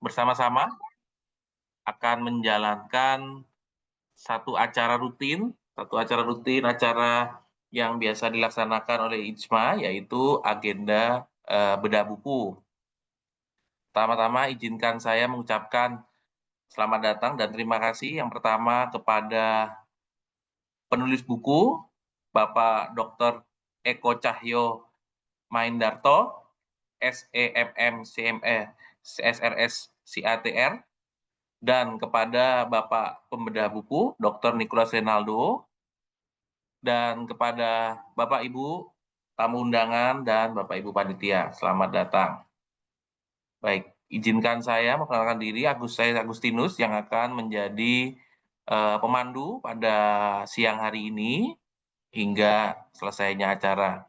bersama-sama akan menjalankan acara yang biasa dilaksanakan oleh IJMA, yaitu agenda bedah buku. Pertama-tama izinkan saya mengucapkan selamat datang dan terima kasih yang pertama kepada penulis buku, Bapak Dr. Eko Cahyo Maindarto, SEMM CME CSRS CATR, dan kepada Bapak Pembedah Buku, Dr. Nicholas Renaldo, dan kepada Bapak Ibu tamu undangan dan Bapak Ibu panitia. Selamat datang. Baik, izinkan saya memperkenalkan diri, saya Agustinus yang akan menjadi pemandu pada siang hari ini hingga selesainya acara.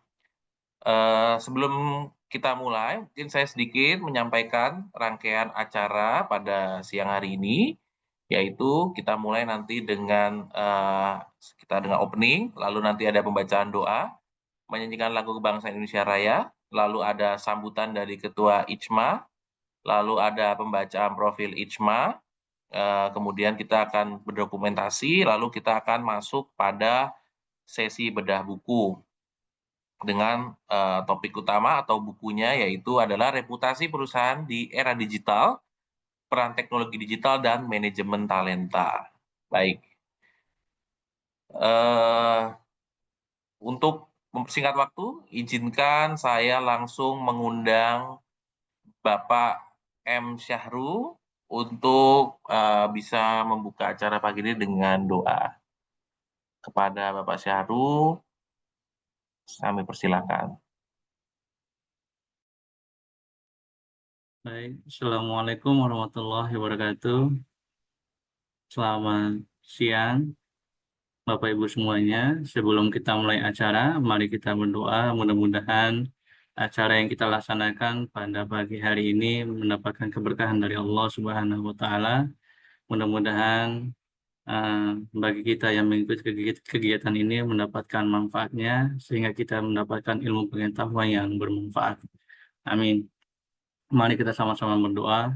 Sebelum kita mulai, mungkin saya sedikit menyampaikan rangkaian acara pada siang hari ini, yaitu kita mulai nanti dengan opening, lalu nanti ada pembacaan doa, menyanyikan lagu kebangsaan Indonesia Raya, lalu ada sambutan dari Ketua IJMA, lalu ada pembacaan profil IJMA, kemudian kita akan berdokumentasi, lalu kita akan masuk pada sesi bedah buku dengan topik utama atau bukunya yaitu adalah reputasi perusahaan di era digital, peran teknologi digital dan manajemen talenta. Baik, untuk mempersingkat waktu, izinkan saya langsung mengundang Bapak M. Syahru untuk bisa membuka acara pagi ini dengan doa. Kepada Bapak Syahru, kami persilakan. Baik, Assalamualaikum warahmatullahi wabarakatuh. Selamat siang, Bapak Ibu semuanya. Sebelum kita mulai acara, mari kita berdoa. Mudah-mudahan acara yang kita laksanakan pada pagi hari ini mendapatkan keberkahan dari Allah Subhanahu wa Ta'ala. Mudah-mudahan bagi kita yang mengikuti kegiatan ini mendapatkan manfaatnya, sehingga kita mendapatkan ilmu pengetahuan yang bermanfaat. Amin. Mari kita sama-sama berdoa.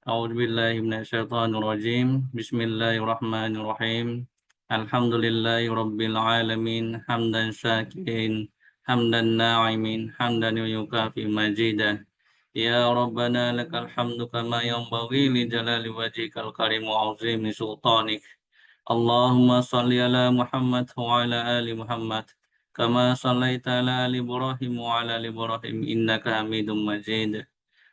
A'udzubillahi minasyaitonirrajim. Bismillahirrahmanirrahim. Alhamdulillahi rabbil alamin. Hamdan syakirin, hamdan na'imin, hamdan yukafi majidah. Ya Rabbana lakal hamdu kama yanbaghi li jalali wajhikal karim wa 'azimi sultanik. Allahumma salli ala Muhammad wa ala ali Muhammad kama sallaita ala ali Ibrahim wa ala ali Ibrahim innaka Hamidum Majid.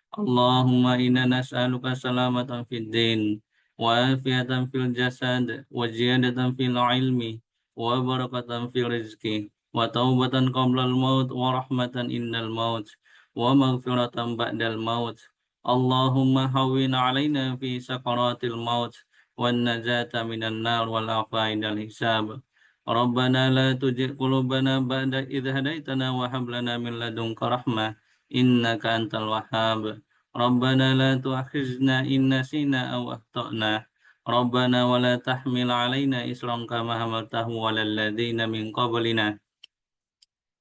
Allahumma inna nas'aluka salamatan fid din wa afiatan fil jasad wa ziyadatan fil ilmi wa barakatan fil rizki wa taubatan qabla al-maut wa rahmatan innal maut wa maghfiratan ba'dal maut. Allahumma hawwin alaina fi sakaratil maut wan najata minan nar wal afai dal hisab. Rabbana la tuzigh qulubana ba'da idh hadaitana wa hab lana min ladunka rahmah innaka antal wahhab. Rabbana la tu'akhizna in nasina aw akhtana. Rabbana wa la tahmil alaina isran kama hamaltahu 'alal ladzina min qablina.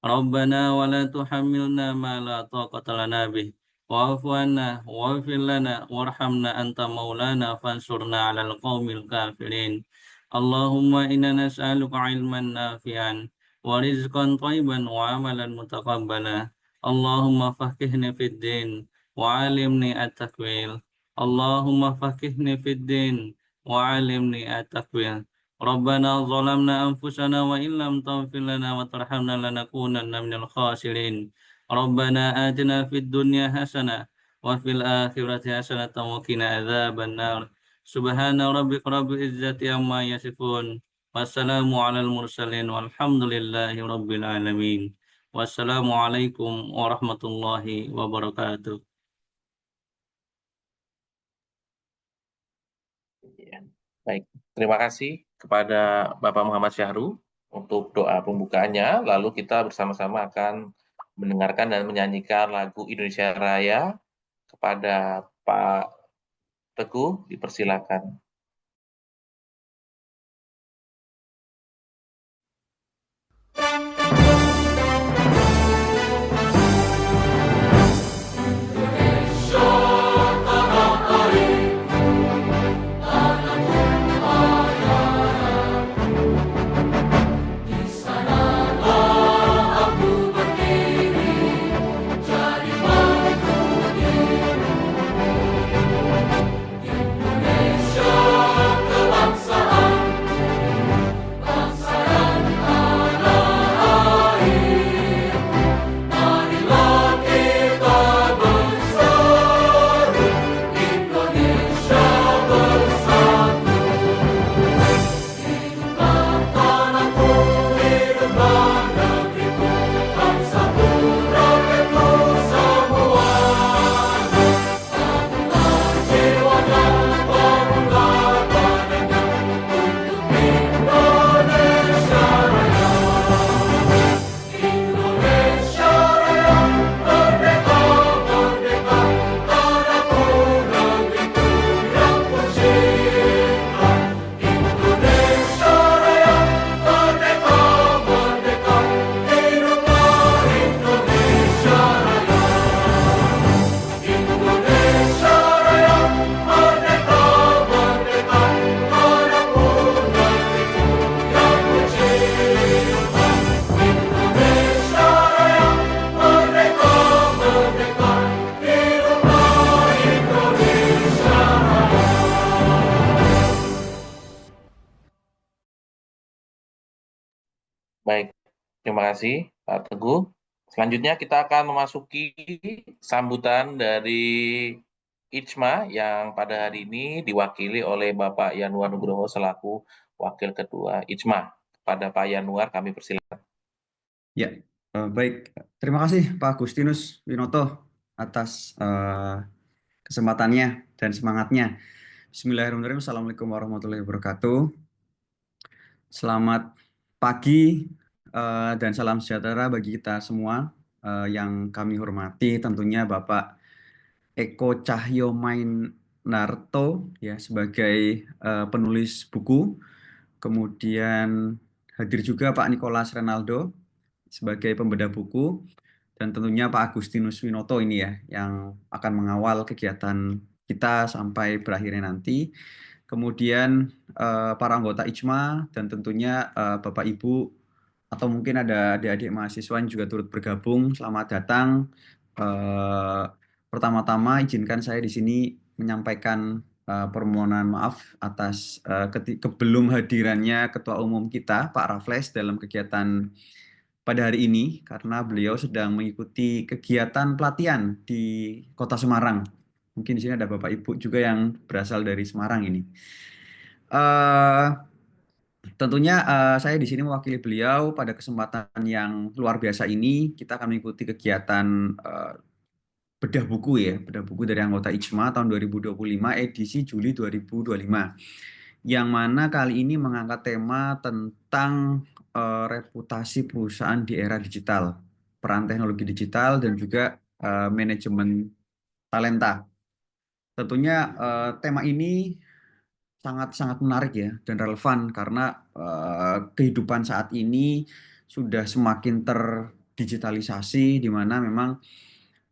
Rabbana wa la tuhammilna ma la taqata lana bih. Wa'fu 'anna waghfir lana warhamna anta maulana fansurna 'alal qaumil kafirin. Allahumma inna nas'aluka 'ilman nafi'an wa rizqan thayyiban wa 'amalan mutaqabbala. Allahumma faqihni fid din wa 'allimni at-takwil. Allahumma faqihni fid din wa 'allimni at-takwil. Rabbana zalamna anfusana wa illam taghfir lana wa tarhamna lanakunanna minal khasirin. Rabbana atina fid dunya hasanah wa fil akhirati hasanatan wa qina adzaban nar. Subhana rabbika rabbil izzati amma yasifun. Wassalamu alal mursalin walhamdulillahi rabbil alamin. Wassalamualaikum warahmatullahi wabarakatuh. Baik, terima kasih kepada Bapak Muhammad Syahru untuk doa pembukaannya. Lalu kita bersama-sama akan mendengarkan dan menyanyikan lagu Indonesia Raya. Kepada Pak Teguh, dipersilakan. Baik, terima kasih Pak Teguh. Selanjutnya kita akan memasuki sambutan dari IJMA yang pada hari ini diwakili oleh Bapak Yanuar Nugroho selaku Wakil Ketua IJMA. Kepada Pak Yanuar kami persilakan. Ya, baik. Terima kasih Pak Agustinus Winoto atas kesempatannya dan semangatnya. Bismillahirrahmanirrahim. Assalamualaikum warahmatullahi wabarakatuh. Selamat pagi dan salam sejahtera bagi kita semua yang kami hormati. Tentunya Bapak Eko Cahyo Mainarto ya sebagai penulis buku. Kemudian hadir juga Pak Nicholas Renaldo sebagai pembedah buku. Dan tentunya Pak Agustinus Winoto ini ya yang akan mengawal kegiatan kita sampai berakhirnya nanti. Kemudian para anggota IJMA dan tentunya Bapak Ibu atau mungkin ada adik-adik mahasiswa yang juga turut bergabung. Selamat datang. Pertama-tama izinkan saya di sini menyampaikan permohonan maaf atas belum hadirannya Ketua Umum kita Pak Raffles dalam kegiatan pada hari ini karena beliau sedang mengikuti kegiatan pelatihan di Kota Semarang. Mungkin di sini ada Bapak Ibu juga yang berasal dari Semarang ini. Eh, Tentunya saya di sini mewakili beliau pada kesempatan yang luar biasa ini. Kita akan mengikuti kegiatan bedah buku ya, bedah buku dari anggota IJMA tahun 2025 edisi Juli 2025. Yang mana kali ini mengangkat tema tentang reputasi perusahaan di era digital, peran teknologi digital dan juga manajemen talenta. Tentunya tema ini sangat-sangat menarik ya dan relevan karena kehidupan saat ini sudah semakin terdigitalisasi di mana memang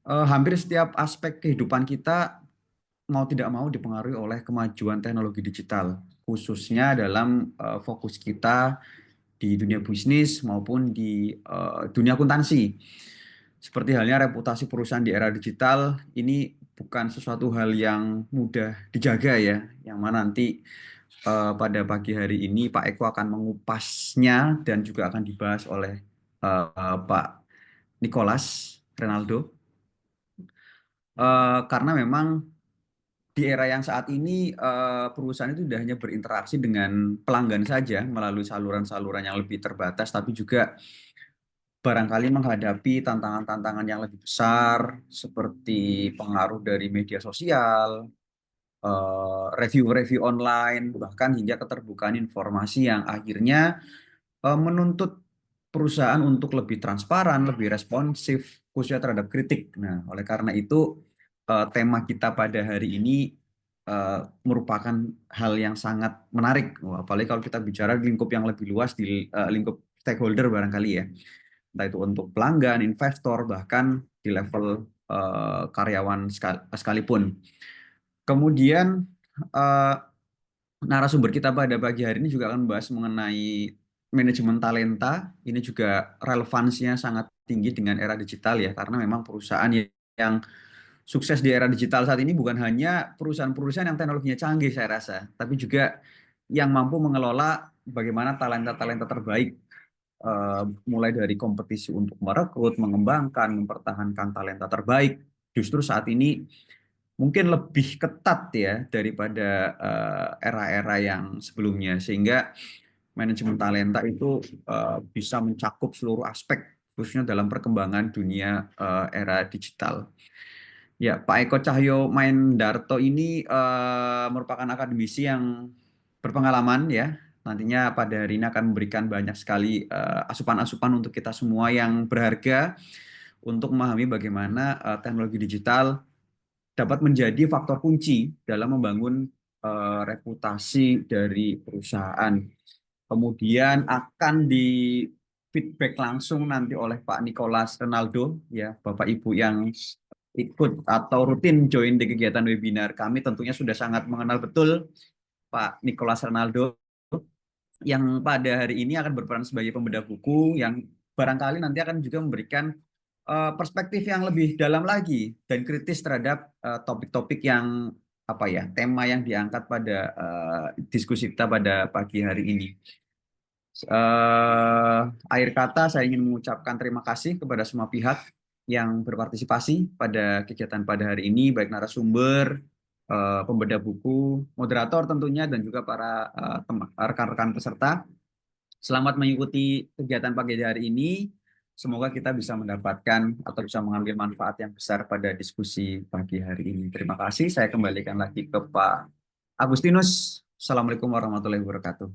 hampir setiap aspek kehidupan kita mau tidak mau dipengaruhi oleh kemajuan teknologi digital, khususnya dalam fokus kita di dunia bisnis maupun di dunia akuntansi. Seperti halnya reputasi perusahaan di era digital, ini bukan sesuatu hal yang mudah dijaga ya, yang mana nanti pada pagi hari ini Pak Eko akan mengupasnya dan juga akan dibahas oleh Pak Nicholas Renaldo. Karena memang di era yang saat ini perusahaan itu tidak hanya berinteraksi dengan pelanggan saja melalui saluran-saluran yang lebih terbatas, tapi juga barangkali menghadapi tantangan-tantangan yang lebih besar seperti pengaruh dari media sosial, review-review online, bahkan hingga keterbukaan informasi yang akhirnya menuntut perusahaan untuk lebih transparan, lebih responsif, khususnya terhadap kritik. Nah, oleh karena itu tema kita pada hari ini merupakan hal yang sangat menarik. Apalagi kalau kita bicara di lingkup yang lebih luas, di lingkup stakeholder barangkali ya. Entah itu untuk pelanggan, investor, bahkan di level karyawan sekalipun. Kemudian narasumber kita pada pagi hari ini juga akan membahas mengenai manajemen talenta. Ini juga relevansinya sangat tinggi dengan era digital ya, karena memang perusahaan yang sukses di era digital saat ini bukan hanya perusahaan-perusahaan yang teknologinya canggih saya rasa, tapi juga yang mampu mengelola bagaimana talenta-talenta terbaik, mulai dari kompetisi untuk merekrut, mengembangkan, mempertahankan talenta terbaik. Justru saat ini mungkin lebih ketat ya daripada era-era yang sebelumnya, sehingga manajemen talenta itu bisa mencakup seluruh aspek khususnya dalam perkembangan dunia era digital. Ya, Pak Eko Cahyo Maindarto ini merupakan akademisi yang berpengalaman ya. Nantinya pada hari ini akan memberikan banyak sekali asupan-asupan untuk kita semua yang berharga untuk memahami bagaimana teknologi digital dapat menjadi faktor kunci dalam membangun reputasi dari perusahaan. Kemudian akan di feedback langsung nanti oleh Pak Nicholas Renaldo, ya Bapak Ibu yang ikut atau rutin join di kegiatan webinar kami tentunya sudah sangat mengenal betul Pak Nicholas Renaldo yang pada hari ini akan berperan sebagai pembedah buku yang barangkali nanti akan juga memberikan perspektif yang lebih dalam lagi dan kritis terhadap topik-topik yang apa ya tema yang diangkat pada diskusi kita pada pagi hari ini. Akhir kata saya ingin mengucapkan terima kasih kepada semua pihak yang berpartisipasi pada kegiatan pada hari ini, baik narasumber, pembedah buku, moderator tentunya, dan juga para rekan-rekan peserta. Selamat mengikuti kegiatan pagi hari ini. Semoga kita bisa mendapatkan atau bisa mengambil manfaat yang besar pada diskusi pagi hari ini. Terima kasih. Saya kembalikan lagi ke Pak Agustinus. Assalamualaikum warahmatullahi wabarakatuh.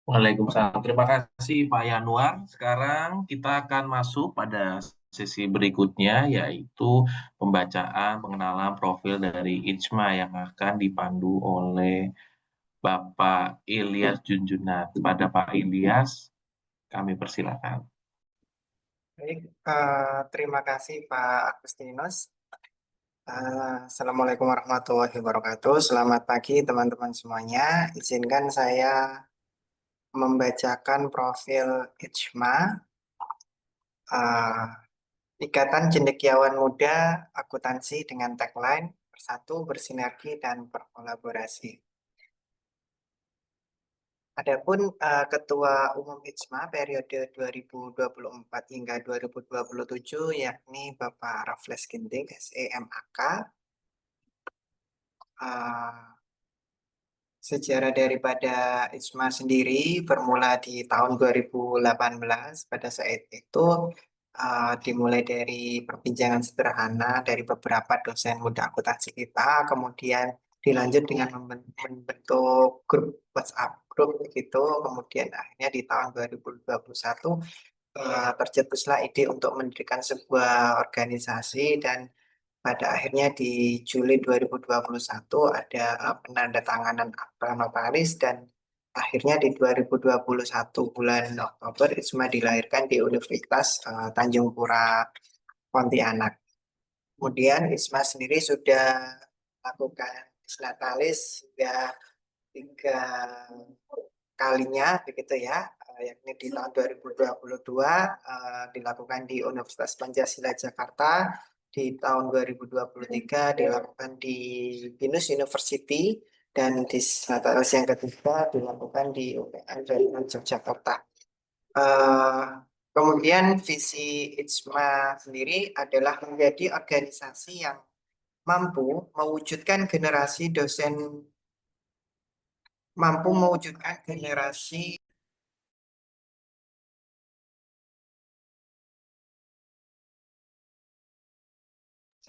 Waalaikumsalam. Terima kasih Pak Yanuar. Sekarang kita akan masuk pada sesi berikutnya, yaitu pembacaan pengenalan profil dari IJMA yang akan dipandu oleh Bapak Ilyas Junjunat. Pada Pak Ilyas, kami persilakan. Baik, terima kasih Pak Agustinus. Assalamualaikum warahmatullahi wabarakatuh. Selamat pagi teman-teman semuanya. Izinkan saya membacakan profil IJMA, uh, Ikatan Cendekiawan Muda Akuntansi dengan tagline Bersatu, Bersinergi, dan Berkolaborasi. Adapun Ketua Umum IJMA periode 2024 hingga 2027 yakni Bapak Raffles Ginting, SEMAK. Sejarah daripada IJMA sendiri bermula di tahun 2018. Pada saat itu dimulai dari perbincangan sederhana dari beberapa dosen muda akuntansi kita, kemudian dilanjut dengan membentuk grup WhatsApp grup begitu, kemudian akhirnya di tahun 2021 tercetuslah ide untuk mendirikan sebuah organisasi, dan pada akhirnya di Juli 2021 ada penandatanganan akta notaris, dan akhirnya di 2021 bulan Oktober IJMA dilahirkan di Universitas Tanjung Pura Pontianak. Kemudian IJMA sendiri sudah melakukan natalis sudah 3 kalinya begitu ya, yakni di tahun 2022 dilakukan di Universitas Pancasila Jakarta, di tahun 2023 dilakukan di Binus University, dan di natalis yang ketiga dilakukan di UPN Darussalam Yogyakarta. Kemudian visi IJMA sendiri adalah menjadi organisasi yang mampu mewujudkan generasi dosen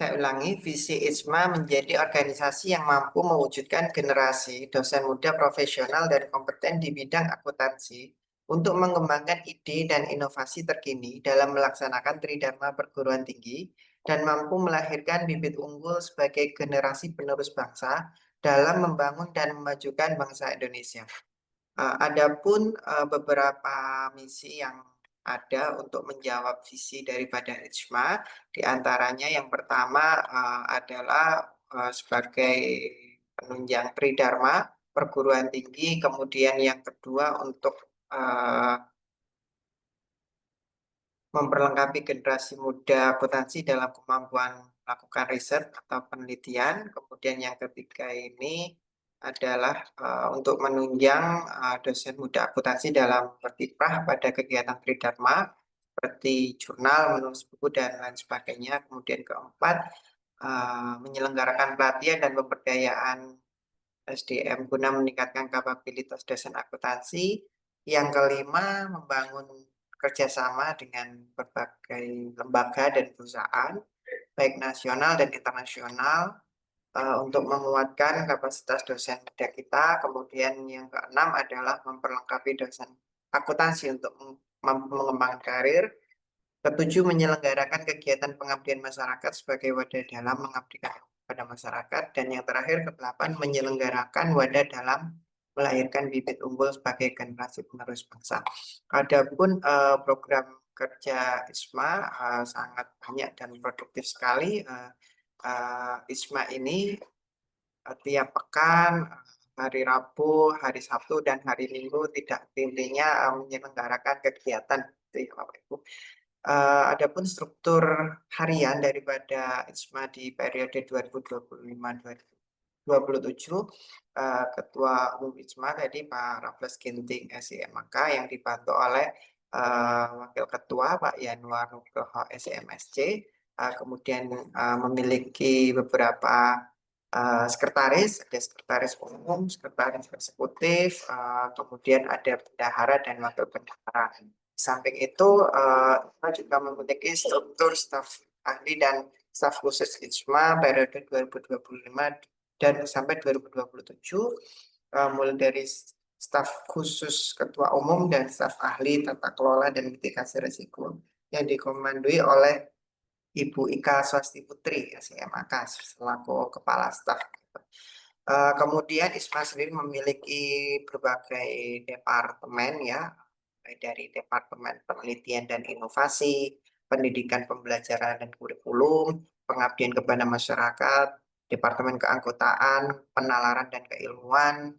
Saya ulangi, visi IJMA menjadi organisasi yang mampu mewujudkan generasi dosen muda profesional dan kompeten di bidang akuntansi untuk mengembangkan ide dan inovasi terkini dalam melaksanakan tridharma perguruan tinggi dan mampu melahirkan bibit unggul sebagai generasi penerus bangsa dalam membangun dan memajukan bangsa Indonesia. Adapun beberapa misi yang ada untuk menjawab visi daripada IJMA, diantaranya yang pertama adalah sebagai penunjang tridharma perguruan tinggi, kemudian yang kedua untuk memperlengkapi generasi muda akuntansi dalam kemampuan melakukan riset atau penelitian. Kemudian yang ketiga ini adalah untuk menunjang dosen muda akuntansi dalam berkiprah pada kegiatan tridharma seperti jurnal, menulis buku, dan lain sebagainya. Kemudian keempat, menyelenggarakan pelatihan dan pemberdayaan SDM guna meningkatkan kapabilitas dosen akuntansi. Yang kelima, membangun kerjasama dengan berbagai lembaga dan perusahaan, baik nasional dan internasional, untuk menguatkan kapasitas dosen muda kita. Kemudian yang keenam adalah memperlengkapi dosen akuntansi untuk mengembangkan karir. Ketujuh, menyelenggarakan kegiatan pengabdian masyarakat sebagai wadah dalam mengabdikan pada masyarakat. Dan yang terakhir, kedelapan, menyelenggarakan wadah dalam melahirkan bibit unggul sebagai generasi penerus bangsa. Adapun program kerja IJMA sangat banyak dan produktif sekali. IJMA ini tiap pekan, hari Rabu, hari Sabtu, dan hari Minggu tidak intinya menyelenggarakan kegiatan. Bapak Ibu. Adapun struktur harian daripada IJMA di periode 2025-2027 27 Ketua Umum IJMA tadi Pak Raffles Ginting SIMK yang dibantu oleh Wakil Ketua Pak Yanuar Nugroho SIMSC, kemudian memiliki beberapa sekretaris, ada sekretaris umum, sekretaris eksekutif, kemudian ada bendahara dan wakil bendahara. Di samping itu, kita juga memiliki struktur staf ahli dan staf khusus IJMA periode 2025 dan sampai 2027, mulai dari staf khusus ketua umum dan staf ahli tata kelola dan mitigasi risiko yang dikomandoi oleh Ibu Ika Swasti Putri SIMK selaku kepala staf. Kemudian IJMA sendiri memiliki berbagai departemen ya, dari Departemen Penelitian dan Inovasi, Pendidikan Pembelajaran dan Kurikulum, Pengabdian kepada Masyarakat, Departemen Keanggotaan, Penalaran dan Keilmuan,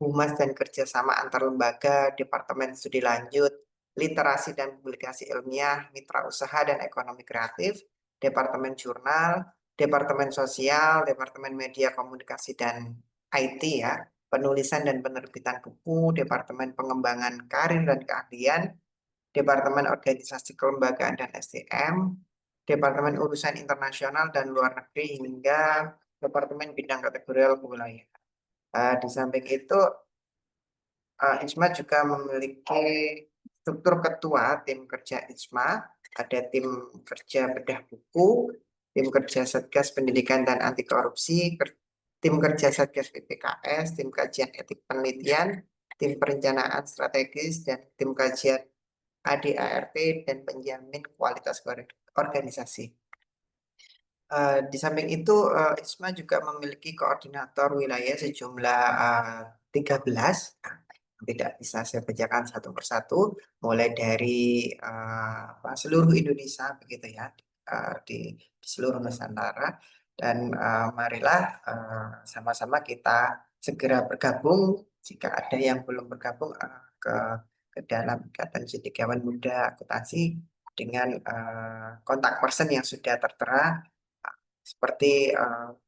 Humas dan Kerjasama Antar Lembaga, Departemen Studi Lanjut, Literasi dan Publikasi Ilmiah, Mitra Usaha dan Ekonomi Kreatif, Departemen Jurnal, Departemen Sosial, Departemen Media Komunikasi dan IT ya, Penulisan dan Penerbitan Buku, Departemen Pengembangan Karir dan Keahlian, Departemen Organisasi Kelembagaan dan SDM, Departemen Urusan Internasional dan Luar Negeri, hingga Departemen Bidang Kategorial Kewilayahan. Di samping itu, IJMA juga memiliki struktur ketua tim kerja IJMA, ada tim kerja bedah buku, tim kerja Satgas Pendidikan dan Anti Korupsi, tim kerja Satgas PPKS, tim kajian etik penelitian, tim perencanaan strategis, dan tim kajian ADART dan penjamin kualitas organisasi. Di samping itu, IJMA juga memiliki koordinator wilayah sejumlah 13. Tidak bisa saya bacakan satu persatu, mulai dari seluruh Indonesia begitu ya, di seluruh Nusantara. Dan marilah sama-sama kita segera bergabung jika ada yang belum bergabung ke dalam Ikatan Cendekiawan Muda Akuntansi dengan kontak person yang sudah tertera, seperti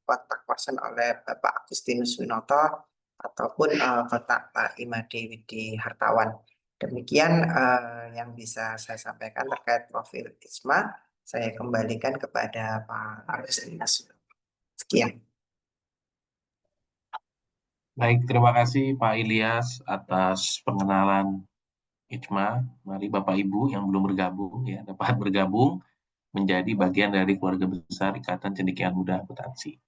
kontak person oleh Bapak Agustinus Winoto ataupun kontak Pak Imade Widi Hartawan. Demikian yang bisa saya sampaikan terkait profil IJMA. Saya kembalikan kepada Pak Agustinus. Sekian. Baik, terima kasih Pak Ilyas atas pengenalan IJMA. Mari Bapak Ibu yang belum bergabung ya dapat bergabung menjadi bagian dari keluarga besar Ikatan Cendekiawan Muda Akuntansi.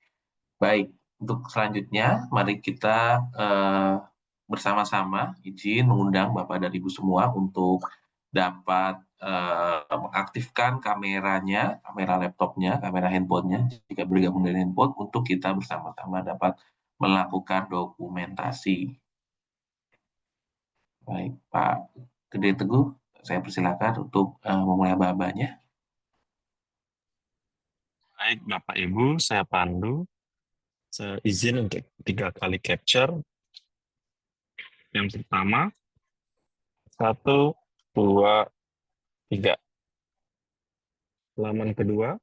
Baik, untuk selanjutnya mari kita bersama-sama izin mengundang Bapak dan Ibu semua untuk dapat mengaktifkan kameranya, kamera laptopnya, kamera handphonenya jika bergabung dari handphone untuk kita bersama-sama dapat melakukan dokumentasi. Baik, Pak Gede Teguh, saya persilakan untuk memulai aba-abanya. Baik, Bapak Ibu, saya Pandu. Saya izin untuk 3 kali capture. Yang pertama, 1, 2, 3. Halaman kedua,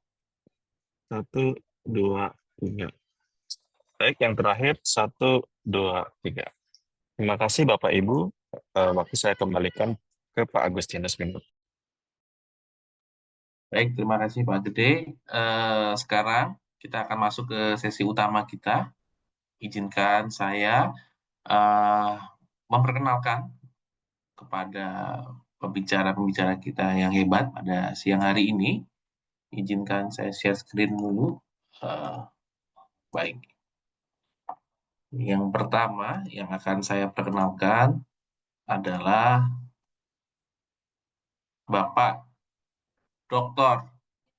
1, 2, 3. Baik, yang terakhir 1, 2, 3. Terima kasih Bapak Ibu. Waktu saya kembalikan ke Pak Agustinus Winoto. Baik, terima kasih Pak Gede. Sekarang kita akan masuk ke sesi utama kita. Izinkan saya memperkenalkan kepada pembicara-pembicara kita yang hebat pada siang hari ini. Izinkan saya share screen dulu. Baik. Yang pertama yang akan saya perkenalkan adalah Bapak Dr.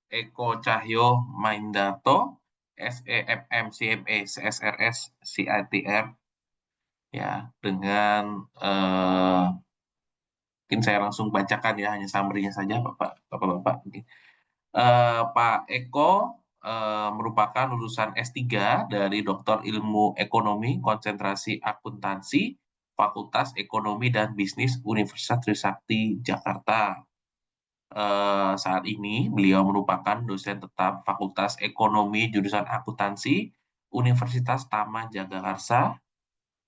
Eko Cahyo Maindarto, SEMM CMA CSRS CITR, ya, dengan mungkin saya langsung bacakan ya, hanya summary-nya saja Bapak-Bapak. Pak Eko merupakan lulusan S3 dari Doktor Ilmu Ekonomi Konsentrasi Akuntansi Fakultas Ekonomi dan Bisnis Universitas Trisakti Jakarta. Saat ini beliau merupakan dosen tetap Fakultas Ekonomi jurusan Akuntansi Universitas Tama Jagakarsa,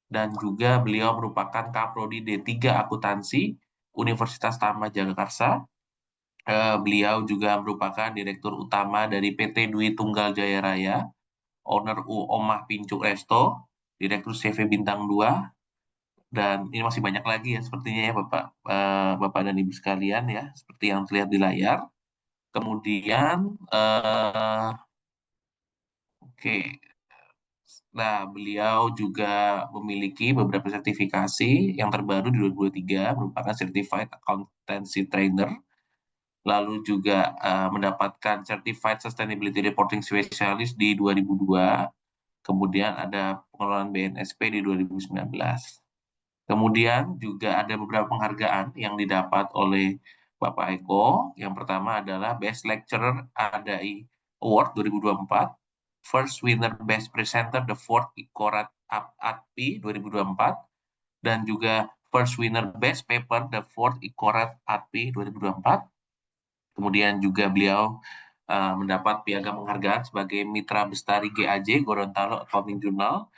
dan juga beliau merupakan Kaprodi D3 Akuntansi Universitas Tama Jagakarsa. Beliau juga merupakan Direktur Utama dari PT Dwi Tunggal Jaya Raya, owner Omah Pincuk Resto, Direktur CV Bintang 2, dan ini masih banyak lagi ya sepertinya ya Bapak dan Ibu sekalian ya, seperti yang terlihat di layar. Kemudian, oke. Nah, beliau juga memiliki beberapa sertifikasi yang terbaru di 2023, merupakan Certified Accountancy Trainer, lalu juga mendapatkan Certified Sustainability Reporting Specialist di 2002, kemudian ada pengelolaan BNSP di 2019. Kemudian juga ada beberapa penghargaan yang didapat oleh Bapak Eko. Yang pertama adalah Best Lecturer ADAI Award 2024, First Winner Best Presenter the 4th Ikorat ATPI 2024, dan juga First Winner Best Paper the 4th Ikorat ATPI 2024. Kemudian juga beliau mendapat piagam penghargaan sebagai Mitra Bestari GAJ Gorontalo Accounting Journal,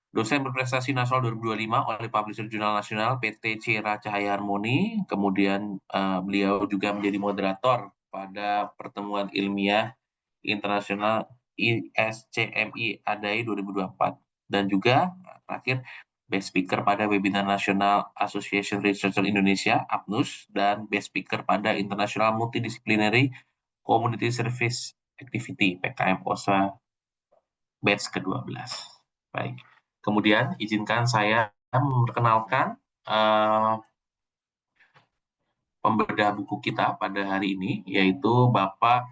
dosen berprestasi nasional 2025 oleh Publisher Jurnal Nasional PT Cira Cahaya Harmoni. Kemudian beliau juga menjadi moderator pada pertemuan ilmiah internasional ISCMI ADAI 2024. Dan juga terakhir Best Speaker pada webinar nasional Association Researcher Indonesia APNUS, dan Best Speaker pada International Multidisciplinary Community Service Activity PKM OSA batch ke-12. Baik. Kemudian izinkan saya memperkenalkan pembedah buku kita pada hari ini, yaitu Bapak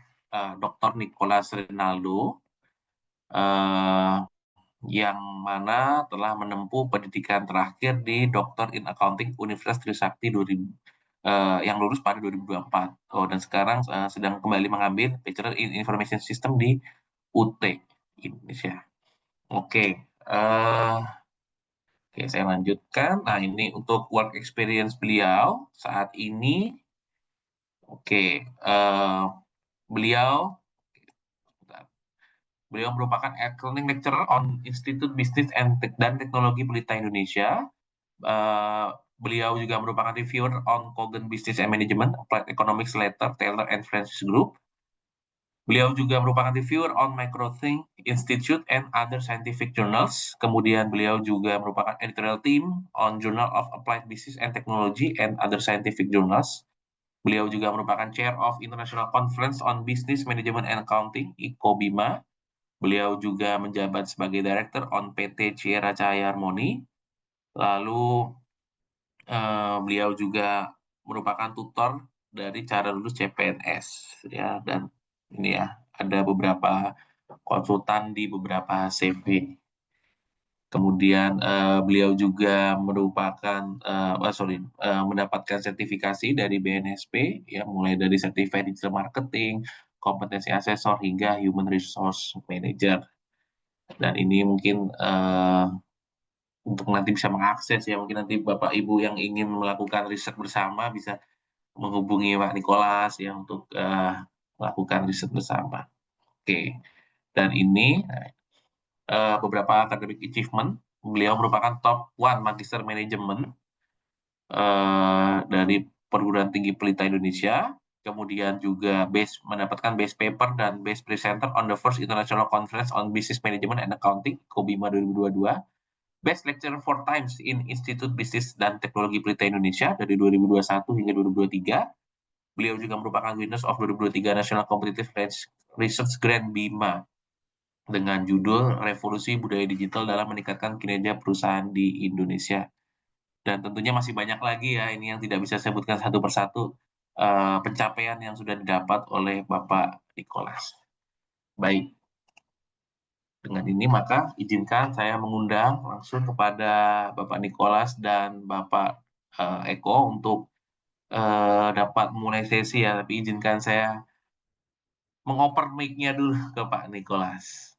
Dr. Nicholas Rinaldo, yang mana telah menempuh pendidikan terakhir di Doctor in Accounting Universitas Trisakti yang lulus pada 2024. Dan sekarang sedang kembali mengambil Bachelor in Information System di UT Indonesia. Oke, saya lanjutkan. Nah, ini untuk work experience beliau saat ini. Beliau merupakan accounting lecturer on Institute Business dan Teknologi Pelita Indonesia. Beliau juga merupakan reviewer on Kogan Business and Management, Applied Economics Letter, Taylor and Francis Group. Beliau juga merupakan reviewer on MicroThink Institute and other scientific journals. Kemudian beliau juga merupakan editorial team on Journal of Applied Business and Technology and other scientific journals. Beliau juga merupakan chair of International Conference on Business Management and Accounting, ICOBIMA. Beliau juga menjabat sebagai director on PT Cira Cahaya Harmoni. Lalu beliau juga merupakan tutor dari cara lulus CPNS ya, dan ini ya ada beberapa konsultan di beberapa CV. Kemudian beliau juga merupakan mendapatkan sertifikasi dari BNSP ya, mulai dari Certified Digital Marketing, Kompetensi Asesor hingga Human Resource Manager. Dan ini mungkin untuk nanti bisa mengakses ya, mungkin nanti Bapak Ibu yang ingin melakukan riset bersama bisa menghubungi Pak Nicholas ya untuk melakukan riset bersama. Oke, dan ini beberapa academic achievement. Beliau merupakan top 1 Magister Management dari Perguruan Tinggi Pelita Indonesia. Kemudian juga mendapatkan best paper dan best presenter on the first international conference on business management and accounting (COBIMA 2022). Best lecturer 4 times in Institute Bisnis dan Teknologi Pelita Indonesia dari 2021 hingga 2023. Beliau juga merupakan winners of 2023 National Competitive Research Grand BIMA dengan judul Revolusi Budaya Digital dalam Meningkatkan Kinerja Perusahaan di Indonesia. Dan tentunya masih banyak lagi ya, ini yang tidak bisa saya sebutkan satu persatu pencapaian yang sudah didapat oleh Bapak Nicholas. Baik. Dengan ini maka izinkan saya mengundang langsung kepada Bapak Nicholas dan Bapak Eko untuk dapat mulai sesi ya, tapi izinkan saya mengoper mic-nya dulu ke Pak Nicholas.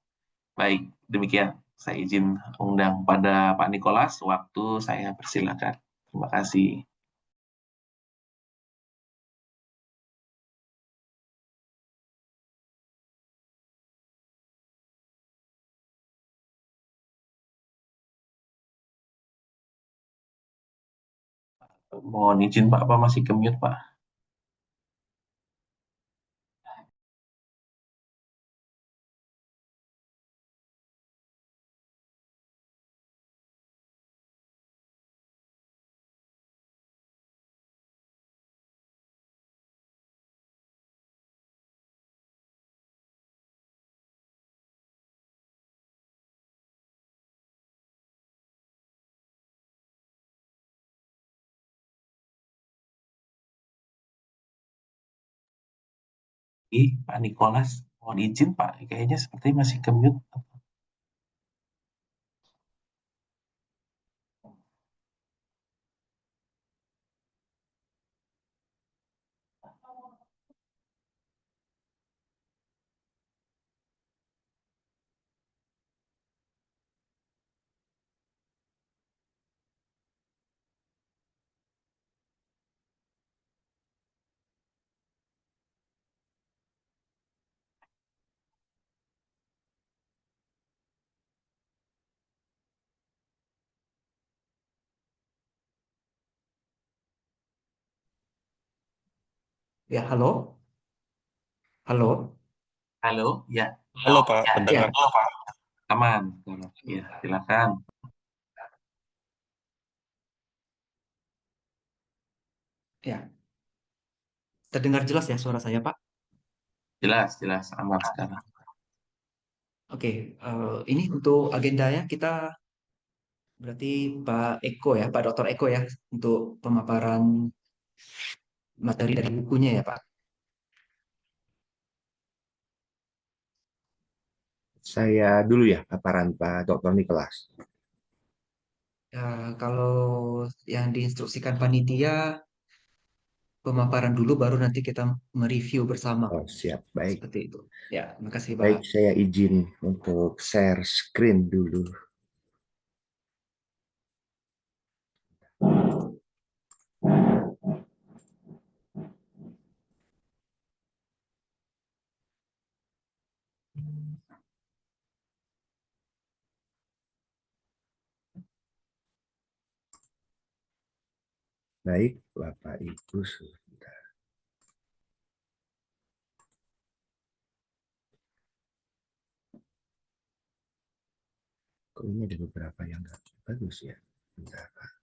Baik, demikian saya izin undang pada Pak Nicholas, waktu saya persilakan. Terima kasih. Mohon izin Pak, apa masih ke-mute Pak? Pak Nikolas, mohon izin Pak, kayaknya seperti masih ke-mute. Ya, halo? Halo? Halo, ya. Halo Pak, Ya, pendengar. Halo Pak. Aman. Ya, silakan. ya. Terdengar jelas ya suara saya, Pak? Jelas, jelas, aman sekarang. Oke, ini untuk agendanya kita berarti Pak Eko ya, Pak Dr. Eko ya, untuk pemaparan materi dari bukunya ya, Pak. Saya dulu ya, paparan Pak Dr. Nicholas. Ya, kalau yang diinstruksikan panitia, pemaparan dulu baru nanti kita mereview bersama. Oh, siap. Baik. Seperti itu. Ya, terima kasih, Pak. Baik, saya izin untuk share screen dulu. Baik, Bapak Ibu sudah. Kok ini ada beberapa yang nggak bagus ya? Bentar, Pak.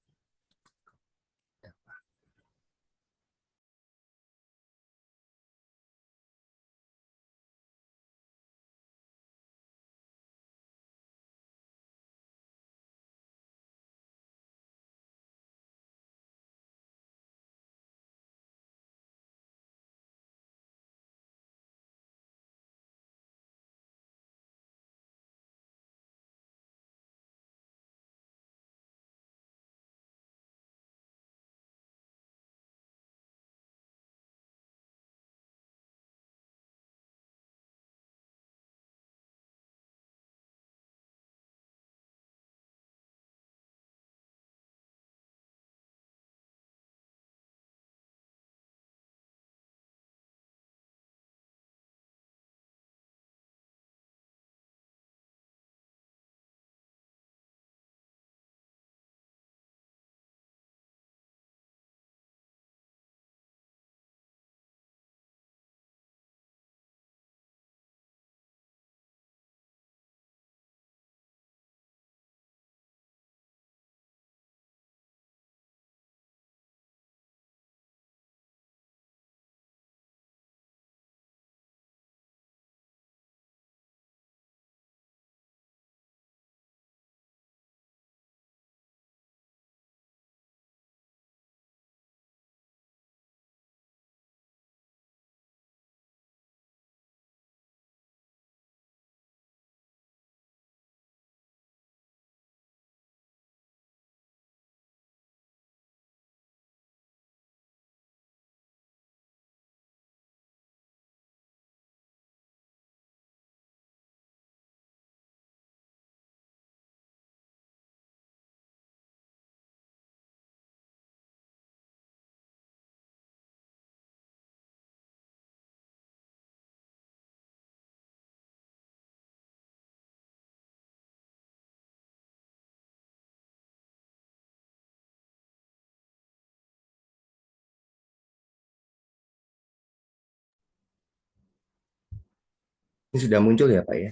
Ini sudah muncul ya Pak ya?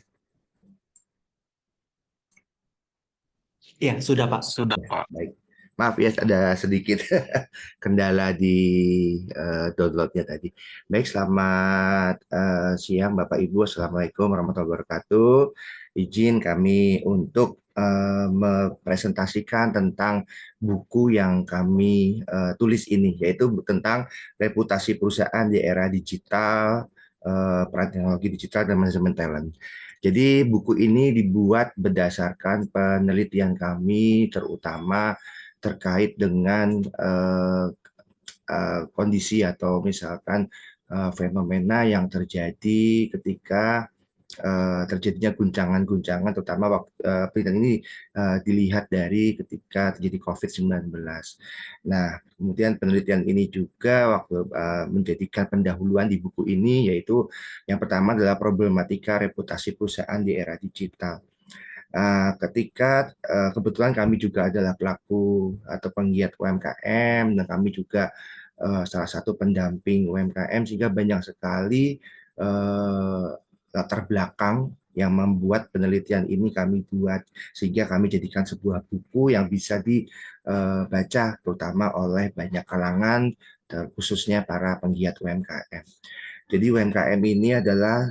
Iya, sudah Pak. Sudah, Ya, Pak. baik. Maaf ya ada sedikit kendala di downloadnya tadi. Baik, selamat siang Bapak Ibu. Assalamualaikum warahmatullahi wabarakatuh. Izin kami untuk mempresentasikan tentang buku yang kami tulis ini, yaitu tentang reputasi perusahaan di era digital, peran teknologi digital dan manajemen talent. Jadi buku ini dibuat berdasarkan penelitian kami, terutama terkait dengan kondisi atau misalkan fenomena yang terjadi ketika terjadinya guncangan-guncangan, terutama penelitian ini dilihat dari ketika terjadi COVID-19. Nah, kemudian penelitian ini juga waktu menjadikan pendahuluan di buku ini, yaitu yang pertama adalah problematika reputasi perusahaan di era digital. Ketika kebetulan kami juga adalah pelaku atau penggiat UMKM, dan kami juga salah satu pendamping UMKM, sehingga banyak sekali latar belakang yang membuat penelitian ini kami buat, sehingga kami jadikan sebuah buku yang bisa dibaca terutama oleh banyak kalangan, khususnya para penggiat UMKM. Jadi UMKM ini adalah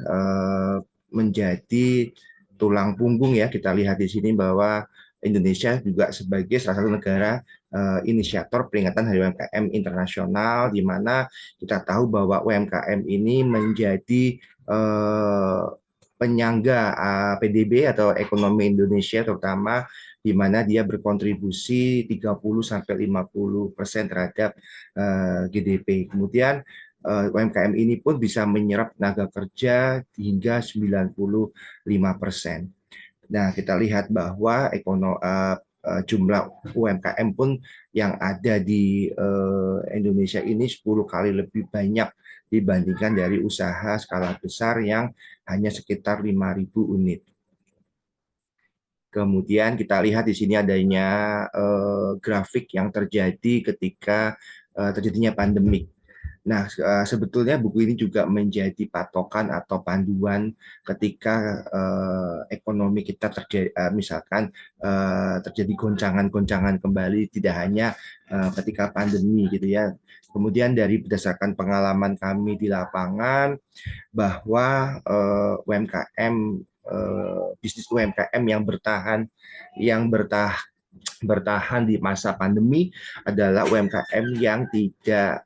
menjadi tulang punggung ya. Kita lihat di sini bahwa Indonesia juga sebagai salah satu negara inisiator peringatan Hari UMKM Internasional, di mana kita tahu bahwa UMKM ini menjadi penyangga PDB atau ekonomi Indonesia, terutama di mana dia berkontribusi 30-50% terhadap GDP. Kemudian UMKM ini pun bisa menyerap tenaga kerja hingga 95%. Nah, kita lihat bahwa jumlah UMKM pun yang ada di Indonesia ini 10 kali lebih banyak dibandingkan dari usaha skala besar yang hanya sekitar 5.000 unit. Kemudian kita lihat di sini adanya grafik yang terjadi ketika terjadinya pandemi. Nah, sebetulnya buku ini juga menjadi patokan atau panduan ketika ekonomi kita terjadi, misalkan terjadi goncangan-goncangan kembali, tidak hanya ketika pandemi gitu ya. Kemudian dari berdasarkan pengalaman kami di lapangan, bahwa bisnis UMKM yang bertahan di masa pandemi adalah UMKM yang tidak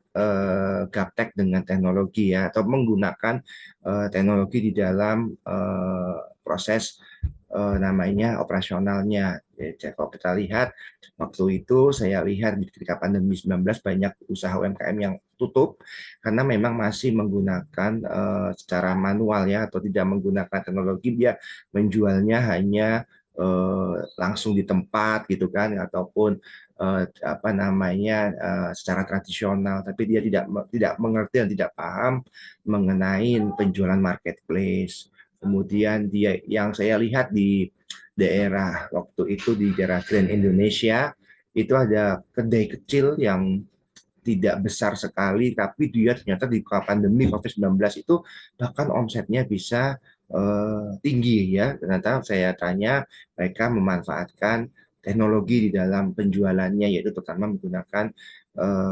gaptek dengan teknologi ya, atau menggunakan teknologi di dalam proses namanya operasionalnya. Jadi, kalau kita lihat waktu itu, saya lihat ketika pandemi 19 banyak usaha UMKM yang tutup karena memang masih menggunakan secara manual ya, atau tidak menggunakan teknologi. Dia menjualnya hanya langsung di tempat gitu kan, ataupun secara tradisional, tapi dia tidak mengerti dan tidak paham mengenai penjualan marketplace. Kemudian yang saya lihat di daerah waktu itu, di daerah Grand Indonesia, itu ada kedai kecil yang tidak besar sekali, tapi dia ternyata di pandemi COVID-19 itu bahkan omsetnya bisa tinggi ya. Ternyata saya tanya, mereka memanfaatkan teknologi di dalam penjualannya, yaitu terutama menggunakan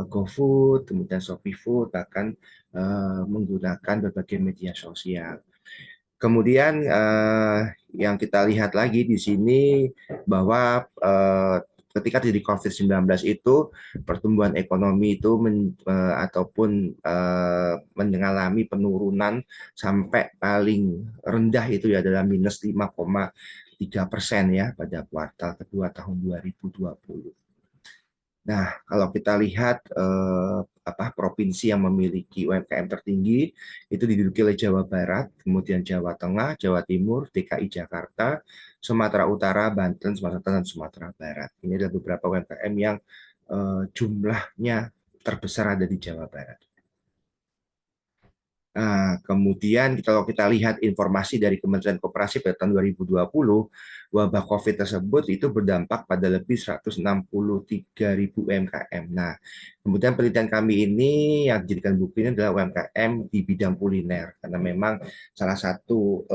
GoFood, kemudian ShopeeFood, bahkan menggunakan berbagai media sosial. Kemudian yang kita lihat lagi di sini bahwa ketika terjadi COVID-19 itu, pertumbuhan ekonomi itu ataupun mengalami penurunan sampai paling rendah itu ya adalah minus 5,3% ya pada kuartal kedua tahun 2020. Nah, kalau kita lihat provinsi yang memiliki UMKM tertinggi itu diduduki oleh Jawa Barat, kemudian Jawa Tengah, Jawa Timur, DKI Jakarta, Sumatera Utara, Banten, Sumatera Selatan, dan Sumatera Barat. Ini adalah beberapa UMKM yang jumlahnya terbesar ada di Jawa Barat. Kemudian kalau kita lihat informasi dari Kementerian Koperasi pada tahun 2020, wabah COVID tersebut itu berdampak pada lebih 163.000 UMKM. Nah, kemudian penelitian kami ini yang dijadikan buku ini adalah UMKM di bidang kuliner, karena memang salah satu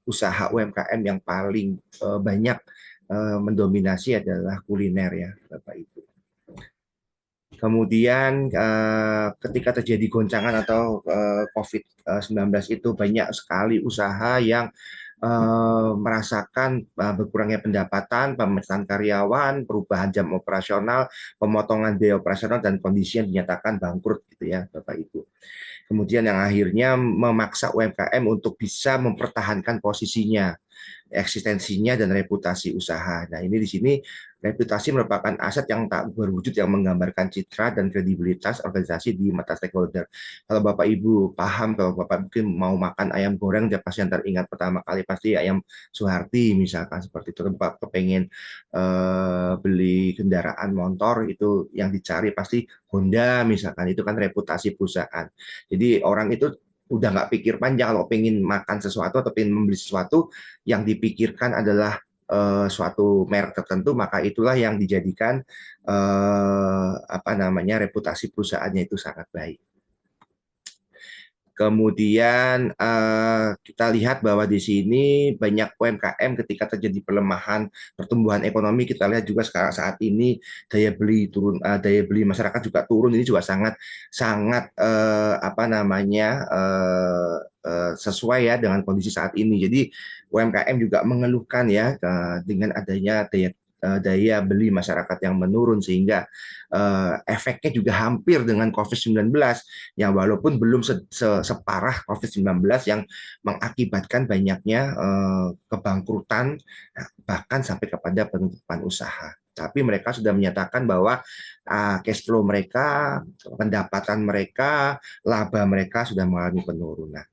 usaha UMKM yang paling banyak mendominasi adalah kuliner ya, Bapak Ibu. Kemudian ketika terjadi goncangan atau COVID-19 itu banyak sekali usaha yang merasakan berkurangnya pendapatan, pemecatan karyawan, perubahan jam operasional, pemotongan biaya operasional, dan kondisi yang dinyatakan bangkrut gitu ya Bapak Ibu. Kemudian yang akhirnya memaksa UMKM untuk bisa mempertahankan posisinya, eksistensinya, dan reputasi usaha. Nah, ini di sini reputasi merupakan aset yang tak berwujud yang menggambarkan citra dan kredibilitas organisasi di mata stakeholder. Kalau Bapak Ibu paham, kalau Bapak mungkin mau makan ayam goreng, dia pasti yang teringat pertama kali pasti ayam Suharti misalkan seperti itu. Bapak kepengen beli kendaraan motor, itu yang dicari pasti Honda misalkan, itu kan reputasi perusahaan. Jadi orang itu udah nggak pikir panjang kalau pengen makan sesuatu atau pengen membeli sesuatu, yang dipikirkan adalah suatu merek tertentu, maka itulah yang dijadikan reputasi perusahaannya itu sangat baik. Kemudian kita lihat bahwa di sini banyak UMKM ketika terjadi pelemahan pertumbuhan ekonomi, kita lihat juga sekarang saat ini daya beli turun, daya beli masyarakat juga turun. Ini juga sangat sesuai ya dengan kondisi saat ini. Jadi UMKM juga mengeluhkan ya dengan adanya daya beli masyarakat yang menurun, sehingga efeknya juga hampir dengan COVID-19 yang walaupun belum separah COVID-19 yang mengakibatkan banyaknya kebangkrutan, bahkan sampai kepada penutupan usaha. Tapi mereka sudah menyatakan bahwa cash flow mereka, pendapatan mereka, laba mereka sudah mengalami penurunan.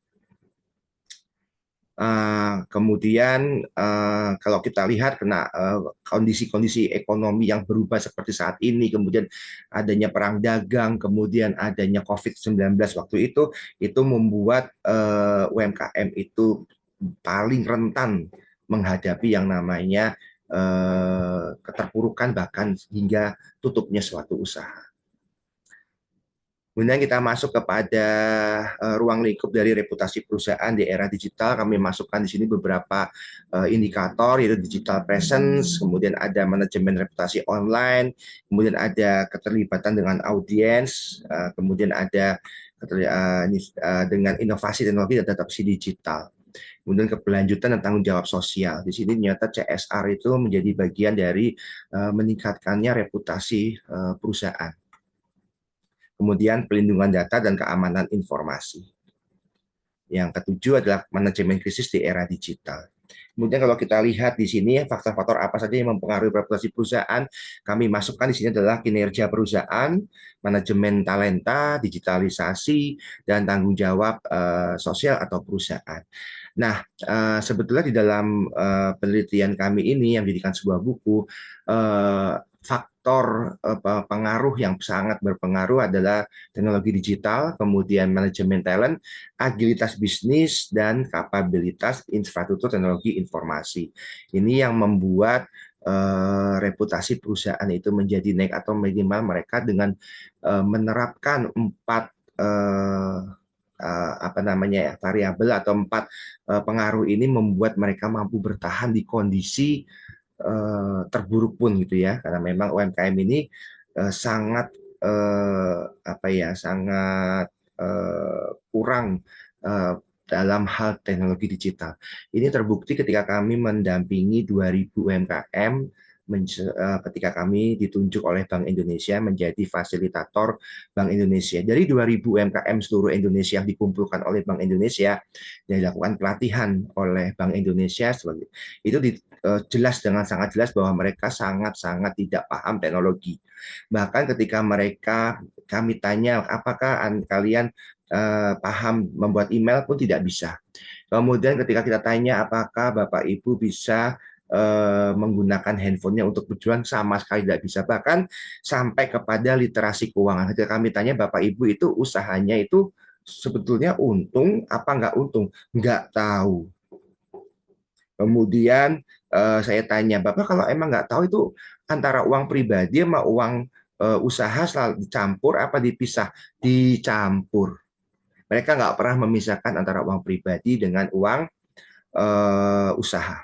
Kemudian kalau kita lihat kena kondisi-kondisi ekonomi yang berubah seperti saat ini, kemudian adanya perang dagang, kemudian adanya COVID-19 waktu itu membuat UMKM itu paling rentan menghadapi yang namanya keterpurukan bahkan hingga tutupnya suatu usaha. Kemudian kita masuk kepada ruang lingkup dari reputasi perusahaan di era digital. Kami masukkan di sini beberapa indikator, yaitu digital presence, kemudian ada manajemen reputasi online, kemudian ada keterlibatan dengan audiens, kemudian ada dengan inovasi teknologi dan adaptasi digital. Kemudian keberlanjutan dan tanggung jawab sosial. Di sini ternyata CSR itu menjadi bagian dari meningkatkannya reputasi perusahaan. Kemudian pelindungan data dan keamanan informasi. Yang ketujuh adalah manajemen krisis di era digital. Kemudian kalau kita lihat di sini faktor-faktor apa saja yang mempengaruhi reputasi perusahaan, kami masukkan di sini adalah kinerja perusahaan, manajemen talenta, digitalisasi, dan tanggung jawab sosial atau perusahaan. Nah, sebetulnya di dalam penelitian kami ini yang dijadikan sebuah buku, faktor pengaruh yang sangat berpengaruh adalah teknologi digital, kemudian manajemen talent, agilitas bisnis, dan kapabilitas infrastruktur teknologi informasi. Ini yang membuat reputasi perusahaan itu menjadi naik atau minimal mereka dengan menerapkan 4 variabel atau 4 pengaruh ini membuat mereka mampu bertahan di kondisi terburuk pun gitu ya, karena memang UMKM ini sangat kurang dalam hal teknologi digital. Ini terbukti ketika kami mendampingi 2.000 UMKM ketika kami ditunjuk oleh Bank Indonesia menjadi fasilitator Bank Indonesia. Dari 2.000 UMKM seluruh Indonesia yang dikumpulkan oleh Bank Indonesia dan dilakukan pelatihan oleh Bank Indonesia, itu jelas dengan sangat jelas bahwa mereka sangat-sangat tidak paham teknologi. Bahkan ketika kami tanya apakah kalian paham membuat email pun tidak bisa. Kemudian ketika kita tanya apakah Bapak Ibu bisa menggunakan handphonenya untuk berjualan, sama sekali tidak bisa. Bahkan sampai kepada literasi keuangan. Ketika kami tanya Bapak Ibu itu usahanya itu sebetulnya untung apa nggak untung? Nggak tahu. Kemudian saya tanya, Bapak kalau emang nggak tahu itu antara uang pribadi sama uang usaha selalu dicampur apa dipisah? Dicampur. Mereka nggak pernah memisahkan antara uang pribadi dengan uang usaha.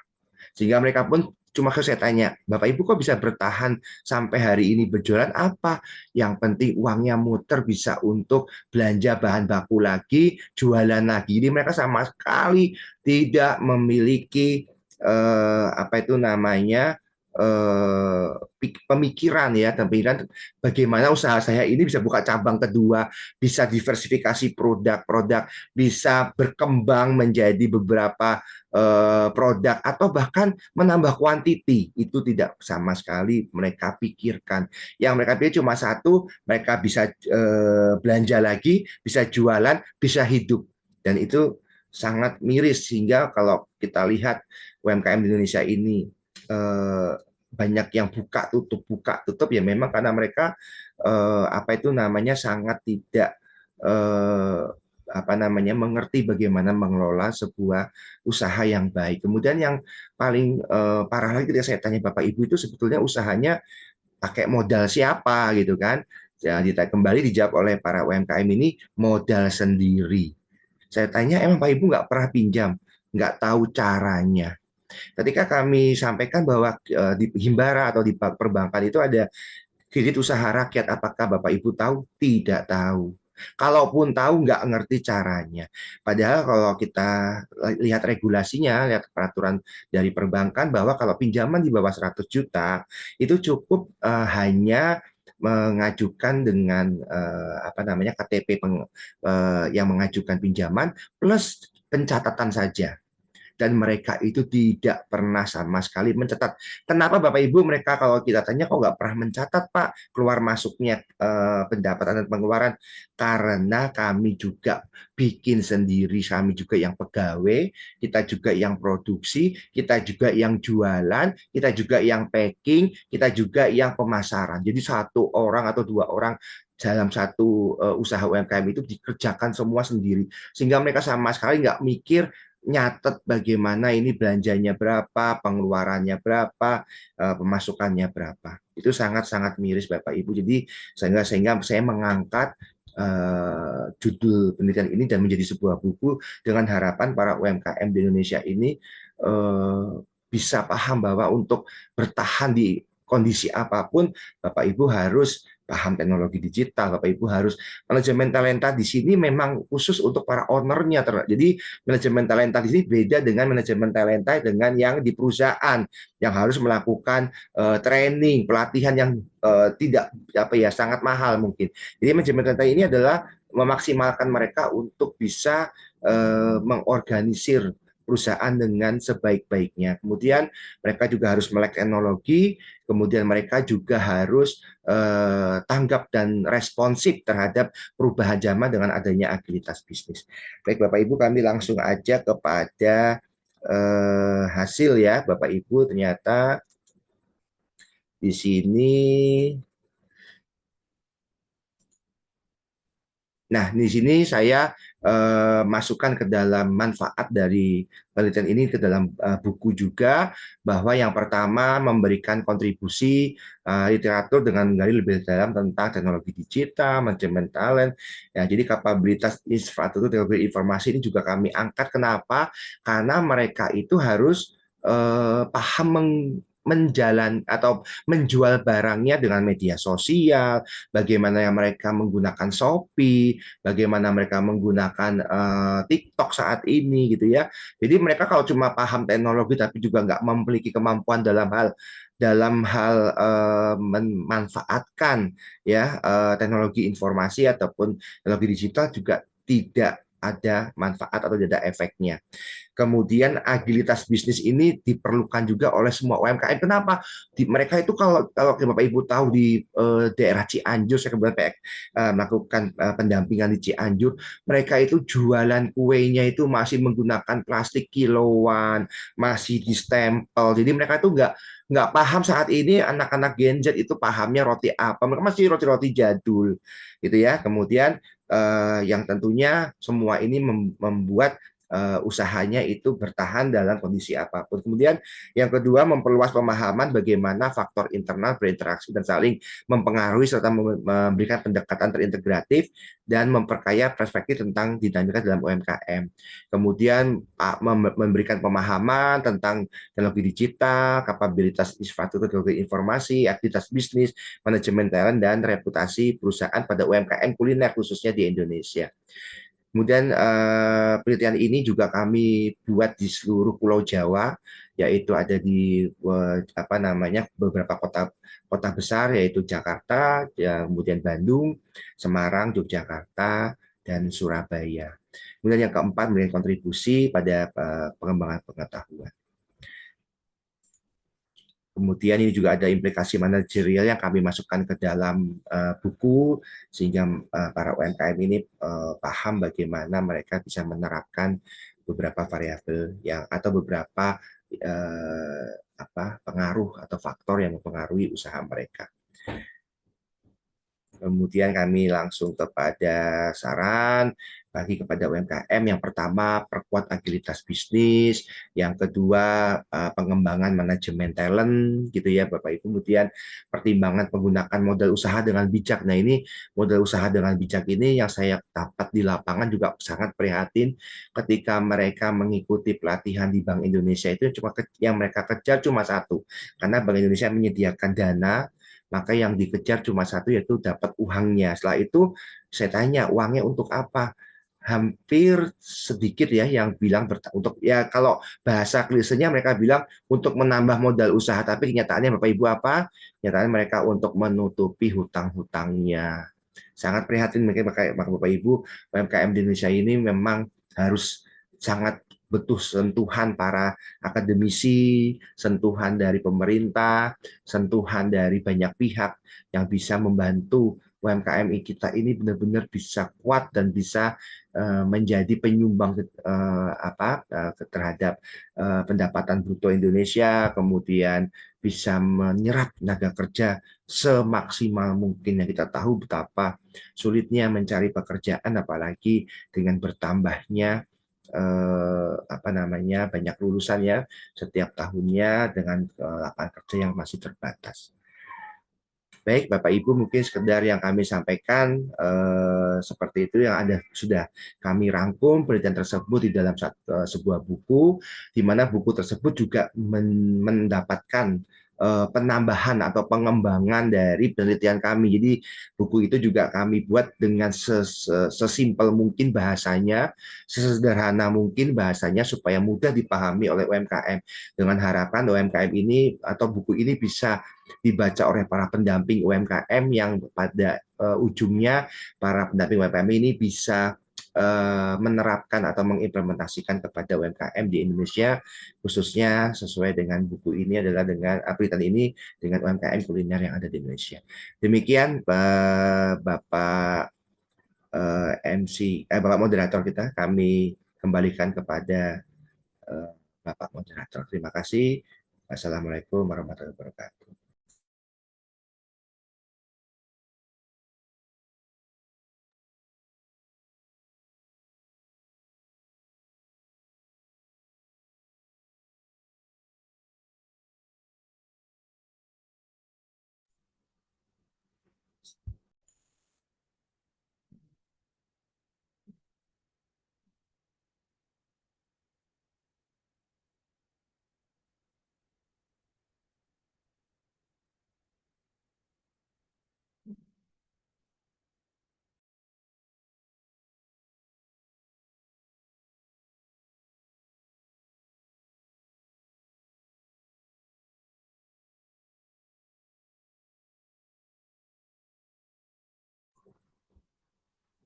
Sehingga mereka pun cuma saya tanya, Bapak Ibu kok bisa bertahan sampai hari ini berjualan apa? Yang penting uangnya muter bisa untuk belanja bahan baku lagi, jualan lagi. Jadi mereka sama sekali tidak memiliki apa itu namanya pemikiran ya, pemikiran bagaimana usaha saya ini bisa buka cabang kedua, bisa diversifikasi produk-produk, bisa berkembang menjadi beberapa produk atau bahkan menambah kuantiti. Itu tidak sama sekali mereka pikirkan. Yang mereka pikir cuma satu, mereka bisa belanja lagi, bisa jualan, bisa hidup. Dan itu sangat miris sehingga kalau kita lihat UMKM di Indonesia ini banyak yang buka tutup ya memang karena mereka apa itu namanya sangat tidak apa namanya mengerti bagaimana mengelola sebuah usaha yang baik. Kemudian yang paling parah lagi ketika saya tanya Bapak Ibu itu sebetulnya usahanya pakai modal siapa gitu kan? Ya, kembali dijawab oleh para UMKM ini modal sendiri. Saya tanya, emang Pak Ibu nggak pernah pinjam, nggak tahu caranya. Ketika kami sampaikan bahwa di Himbara atau di perbankan itu ada kredit usaha rakyat, apakah Bapak Ibu tahu? Tidak tahu. Kalaupun tahu, nggak ngerti caranya. Padahal kalau kita lihat regulasinya, lihat peraturan dari perbankan bahwa kalau pinjaman di bawah 100 juta, itu cukup hanya mengajukan dengan apa namanya KTP yang mengajukan pinjaman plus pencatatan saja. Dan mereka itu tidak pernah sama sekali mencatat. Kenapa Bapak Ibu mereka kalau kita tanya kok nggak pernah mencatat Pak keluar masuknya pendapatan dan pengeluaran? Karena kami juga bikin sendiri, kami juga yang pegawai, kita juga yang produksi, kita juga yang jualan, kita juga yang packing, kita juga yang pemasaran. Jadi satu orang atau dua orang dalam satu usaha UMKM itu dikerjakan semua sendiri. Sehingga mereka sama sekali nggak mikir nyatet bagaimana ini belanjanya berapa, pengeluarannya berapa, pemasukannya berapa. Itu sangat-sangat miris Bapak Ibu. Jadi sehingga saya mengangkat judul penelitian ini dan menjadi sebuah buku dengan harapan para UMKM di Indonesia ini bisa paham bahwa untuk bertahan di kondisi apapun, Bapak Ibu harus paham teknologi digital, Bapak Ibu harus manajemen talenta di sini memang khusus untuk para ownernya. Jadi manajemen talenta di sini beda dengan manajemen talenta dengan yang di perusahaan yang harus melakukan training, pelatihan yang tidak apa ya sangat mahal mungkin. Jadi manajemen talenta ini adalah memaksimalkan mereka untuk bisa mengorganisir perusahaan dengan sebaik-baiknya. Kemudian mereka juga harus melek teknologi, kemudian mereka juga harus tanggap dan responsif terhadap perubahan zaman dengan adanya agilitas bisnis. Baik Bapak Ibu, kami langsung aja kepada hasil ya Bapak Ibu. Ternyata di sini, nah di sini saya masukkan ke dalam manfaat dari penelitian ini ke dalam buku juga, bahwa yang pertama memberikan kontribusi literatur dengan menggali lebih dalam tentang teknologi digital, manajemen talent. Ya, jadi kapabilitas infrastruktur teknologi informasi ini juga kami angkat. Kenapa? Karena mereka itu harus paham menjalan atau menjual barangnya dengan media sosial, bagaimana yang mereka menggunakan Shopee, bagaimana mereka menggunakan TikTok saat ini gitu ya. Jadi mereka kalau cuma paham teknologi tapi juga nggak memiliki kemampuan dalam hal memanfaatkan ya teknologi informasi ataupun teknologi digital juga tidak ada manfaat atau tidak ada efeknya. Kemudian agilitas bisnis ini diperlukan juga oleh semua UMKM. Kenapa? Mereka itu kalau Bapak Ibu tahu di daerah Cianjur, saya kebetulan melakukan pendampingan di Cianjur, mereka itu jualan kuenya itu masih menggunakan plastik kiloan, masih distempel. Jadi mereka itu nggak paham saat ini anak-anak Gen Z itu pahamnya roti apa. Mereka masih roti-roti jadul gitu ya. Kemudian yang tentunya semua ini membuat usahanya itu bertahan dalam kondisi apapun. Kemudian yang kedua, memperluas pemahaman bagaimana faktor internal berinteraksi dan saling mempengaruhi serta memberikan pendekatan terintegratif dan memperkaya perspektif tentang dinamika dalam UMKM. Kemudian memberikan pemahaman tentang teknologi digital, kapabilitas infrastruktur teknologi informasi, aktivitas bisnis, manajemen talent, dan reputasi perusahaan pada UMKM kuliner khususnya di Indonesia. Kemudian penelitian ini juga kami buat di seluruh Pulau Jawa, yaitu ada di beberapa kota besar, yaitu Jakarta, kemudian Bandung, Semarang, Yogyakarta, dan Surabaya. Kemudian yang keempat, memberikan kontribusi pada pengembangan pengetahuan. Kemudian ini juga ada implikasi manajerial yang kami masukkan ke dalam buku, sehingga para UMKM ini paham bagaimana mereka bisa menerapkan beberapa variabel atau beberapa pengaruh atau faktor yang mempengaruhi usaha mereka. Kemudian kami langsung kepada saran bagi kepada UMKM. Yang pertama, perkuat agilitas bisnis. Yang kedua, pengembangan manajemen talent, gitu ya Bapak Ibu. Kemudian pertimbangan penggunaan modal usaha dengan bijak. Nah, ini modal usaha dengan bijak ini yang saya dapat di lapangan juga sangat prihatin ketika mereka mengikuti pelatihan di Bank Indonesia. Itu yang mereka kejar cuma satu, karena Bank Indonesia menyediakan dana, maka yang dikejar cuma satu, yaitu dapat uangnya. Setelah itu saya tanya, uangnya untuk apa? Hampir sedikit ya yang bilang untuk, ya kalau bahasa klisenya mereka bilang untuk menambah modal usaha, tapi kenyataannya Bapak Ibu apa? Kenyataannya mereka untuk menutupi hutang-hutangnya. Sangat prihatin Bapak Ibu, UMKM di Indonesia ini memang harus sangat butuh sentuhan para akademisi, sentuhan dari pemerintah, sentuhan dari banyak pihak yang bisa membantu UMKM kita ini benar-benar bisa kuat dan bisa menjadi penyumbang terhadap pendapatan bruto Indonesia, kemudian bisa menyerap tenaga kerja semaksimal mungkin. Yang kita tahu betapa sulitnya mencari pekerjaan, apalagi dengan bertambahnya banyak lulusan ya setiap tahunnya dengan lapangan kerja yang masih terbatas. Baik Bapak Ibu, mungkin sekedar yang kami sampaikan seperti itu yang sudah kami rangkum penelitian tersebut di dalam sebuah buku, di mana buku tersebut juga mendapatkan penambahan atau pengembangan dari penelitian kami. Jadi buku itu juga kami buat dengan sesimpel mungkin bahasanya, sesederhana mungkin bahasanya supaya mudah dipahami oleh UMKM. Dengan harapan UMKM ini atau buku ini bisa dibaca oleh para pendamping UMKM yang pada ujungnya para pendamping UMKM ini bisa menerapkan atau mengimplementasikan kepada UMKM di Indonesia, khususnya sesuai dengan buku ini adalah dengan penelitian ini dengan UMKM kuliner yang ada di Indonesia. Demikian Bapak Bapak moderator kita, kami kembalikan kepada Bapak moderator. Terima kasih. Assalamualaikum warahmatullahi wabarakatuh.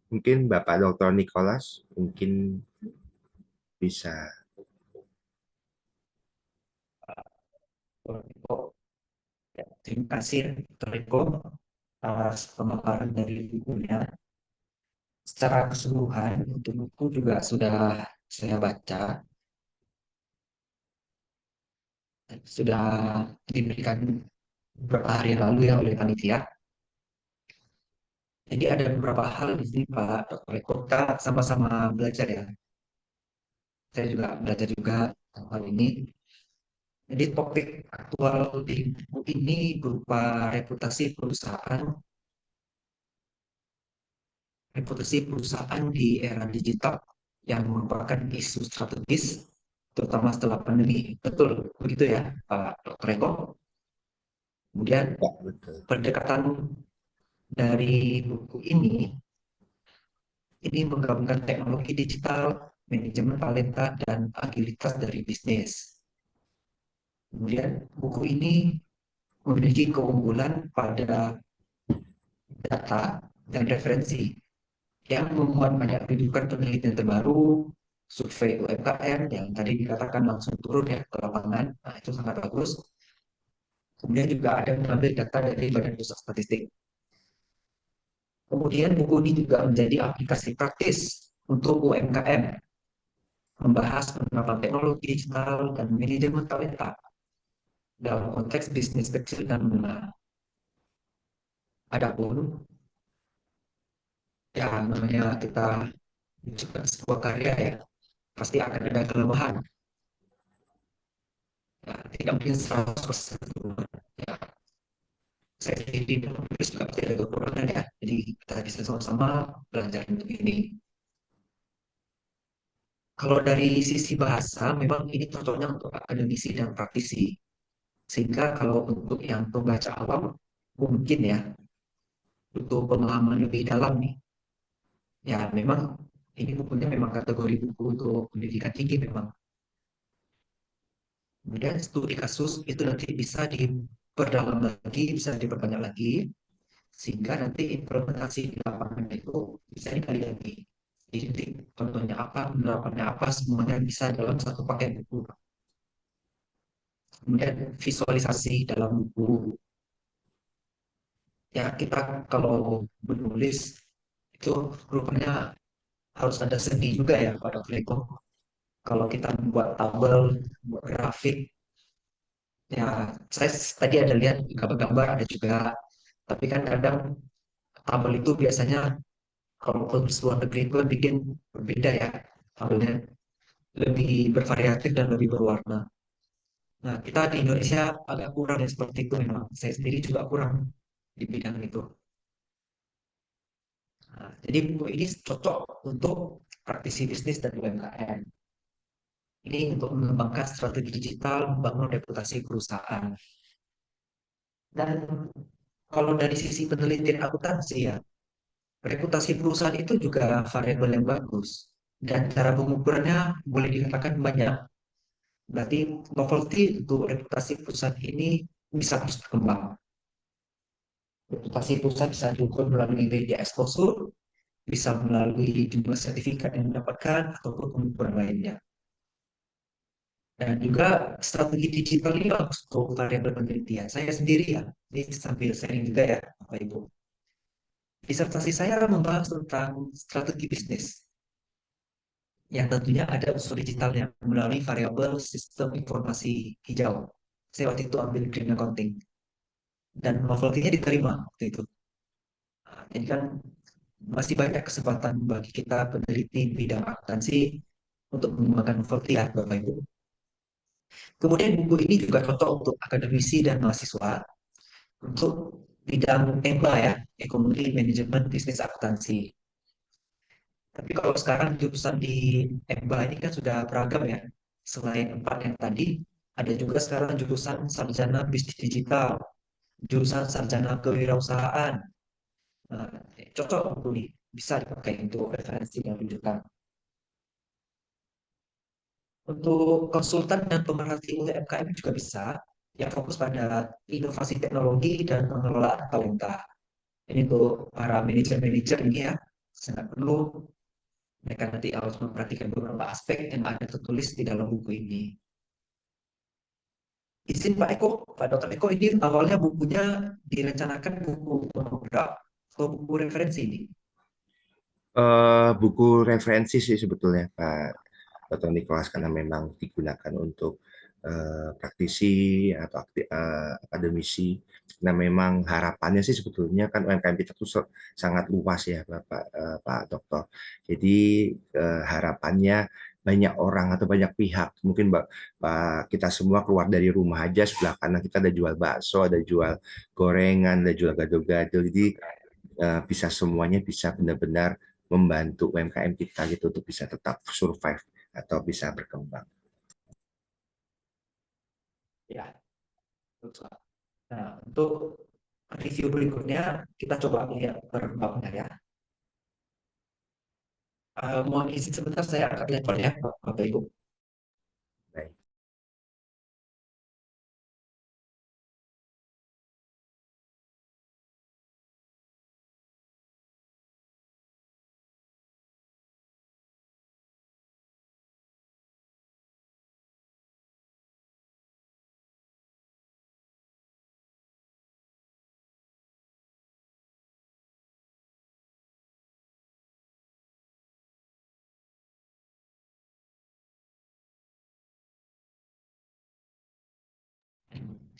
Mungkin Bapak Dr. Nicholas mungkin bisa. Terima kasih Dr. Eko atas pemaparan dari bukunya. Secara keseluruhan untuk buku juga sudah saya baca, sudah diberikan beberapa hari lalu ya oleh panitia. Jadi ada beberapa hal di sini Pak Dr. Eko, kita sama-sama belajar ya. Saya juga belajar juga tentang hal ini. Jadi topik aktual di buku ini berupa reputasi perusahaan di era digital yang merupakan isu strategis, terutama setelah pandemi. Betul begitu ya Pak Dr. Eko? Kemudian Ya, betul. pendekatan dari buku ini menggabungkan teknologi digital, manajemen talenta, dan agilitas dari bisnis. Kemudian buku ini memiliki keunggulan pada data dan referensi yang memuat banyak rujukan penelitian terbaru, survei UMKM yang tadi dikatakan langsung turun ya ke lapangan, nah itu sangat bagus. Kemudian juga ada mengambil data dari Badan Pusat Statistik. Kemudian buku ini juga menjadi aplikasi praktis untuk UMKM, membahas penerapan teknologi digital dan manajemen talenta dalam konteks bisnis kecil dan menengah. Adapun ya namanya kita menciptakan sebuah karya ya, pasti akan ada kelemahan. Ya, tidak mungkin 100%. Ya, saya sendiri dalam menulis juga pasti ada kekurangan ya. Jadi kita bisa sama-sama belajar untuk ini. Kalau dari sisi bahasa, memang ini cocoknya untuk akademisi dan praktisi. Sehingga kalau untuk yang pembaca awam, mungkin ya, butuh pemahaman lebih dalam nih. Ya, memang ini bukunya memang kategori buku untuk pendidikan tinggi memang. Kemudian studi kasus itu nanti bisa diperdalam lagi, bisa diperbanyak lagi, sehingga nanti implementasi di lapangan itu bisa dikali lagi. Jadi contohnya apa, penerapannya apa, semuanya bisa dalam satu paket buku. Kemudian visualisasi dalam buku. Ya kita kalau menulis itu rupanya harus ada seni juga ya pada Freko. Kalau kita buat tabel, buat grafik, ya saya tadi ada lihat gambar-gambar ada juga. Tapi kan kadang tabel itu biasanya kalau khusus luar negeri itu kan bikin berbeda ya. Tabelnya lebih bervariatif dan lebih berwarna. Nah, kita di Indonesia agak kurang yang seperti itu memang. Saya sendiri juga kurang di bidang itu. Nah, jadi buku ini cocok untuk praktisi bisnis dan UMKM. Ini untuk mengembangkan strategi digital, membangun reputasi perusahaan. Dan kalau dari sisi penelitian akuntansi ya, reputasi perusahaan itu juga variabel yang bagus. Dan cara pengukurannya boleh dikatakan banyak. Berarti novelty untuk reputasi perusahaan ini bisa terus berkembang. Reputasi perusahaan bisa diukur melalui media exposure, bisa melalui jumlah sertifikat yang didapatkan, ataupun pengukuran lainnya. Dan juga strategi digital ini bagus untuk variabel penelitian. Saya sendiri ya, ini sambil sharing juga ya, Bapak Ibu. Disertasi saya membahas tentang strategi bisnis, yang tentunya ada unsur digitalnya melalui variabel sistem informasi hijau. Saya waktu itu ambil green accounting. Dan novelty-nya diterima waktu itu. Nah, jadi kan masih banyak kesempatan bagi kita peneliti bidang akuntansi untuk mengembangkan novelty ya, Bapak Ibu. Kemudian buku ini juga cocok untuk akademisi dan mahasiswa untuk bidang EMBA ya, ekonomi, manajemen, bisnis, akuntansi. Tapi kalau sekarang jurusan di EMBA ini kan sudah beragam ya. Selain 4 yang tadi, ada juga sekarang jurusan sarjana bisnis digital, jurusan sarjana kewirausahaan. Nah, cocok untuk nih, bisa dipakai untuk referensi dan rujukan. Untuk konsultan dan pemerhati UMKM juga bisa, yang fokus pada inovasi teknologi dan pengelolaan talenta. Ini untuk para manajer-manajer ini ya, sangat perlu mereka nanti harus memperhatikan beberapa aspek yang ada tertulis di dalam buku ini. Izin Pak Eko, Pak Dr. Eko, ini awalnya bukunya direncanakan buku monograf atau buku referensi ini? Buku referensi sih sebetulnya Pak Dr. Nicholas, karena memang digunakan untuk praktisi atau akademisi. Nah, memang harapannya sih sebetulnya kan UMKM kita tuh sangat luas ya, Pak Dokter. Jadi harapannya banyak orang atau banyak pihak, mungkin kita semua keluar dari rumah aja, sebelah kanan kita ada jual bakso, ada jual gorengan, ada jual gado-gado. Jadi bisa semuanya bisa benar-benar membantu UMKM kita gitu untuk bisa tetap survive atau bisa berkembang. Ya, betul. Nah, untuk review berikutnya kita coba lihat per babnya ya. Mohon izin sebentar saya angkat laptop ya, Bapak Ibu. Baik.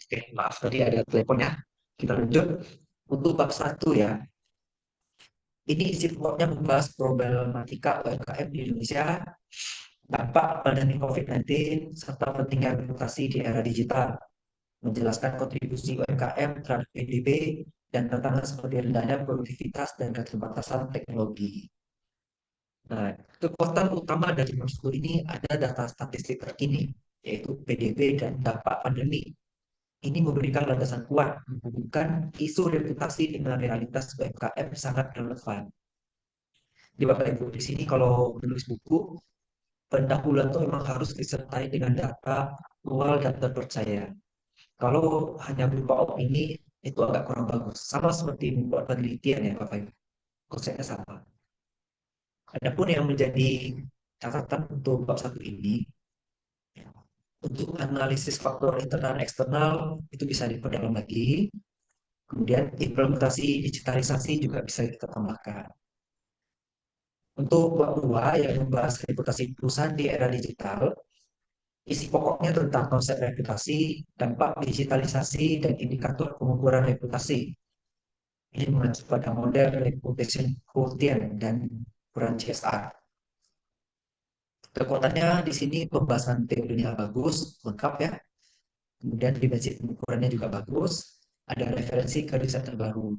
Oke, maaf tadi ada telepon ya. Kita lanjut untuk bab 1 ya. Ini isi pokoknya membahas problematika UMKM di Indonesia, dampak pandemi COVID-19, serta pentingnya reputasi di era digital. Menjelaskan kontribusi UMKM terhadap PDB dan tantangan seperti rendahnya produktivitas dan keterbatasan teknologi. Nah, kekuatan utama dari bab ini ada data statistik terkini, yaitu PDB dan dampak pandemi. Ini memberikan landasan kuat menghubungkan isu reputasi dengan realitas UMKM sangat relevan. Di Bapak Ibu di sini kalau menulis buku, pendahuluan itu memang harus disertai dengan data aktual dan terpercaya. Kalau hanya berupa opini, itu agak kurang bagus. Sama seperti membuat penelitian ya Bapak Ibu. Konsepnya sama. Adapun yang menjadi catatan untuk bab 1 ini, untuk analisis faktor internal eksternal itu bisa diperdalam lagi. Kemudian implementasi digitalisasi juga bisa kita tambahkan. Untuk bab 2 yang membahas reputasi perusahaan di era digital, isi pokoknya tentang konsep reputasi, dampak digitalisasi, dan indikator pengukuran reputasi. Ini mengacu pada model reputation quotient dan ukuran CSR. Kekuatannya di sini pembahasan teorinya bagus, lengkap ya. Kemudian dimensi pengukurannya juga bagus. Ada referensi ke riset terbaru.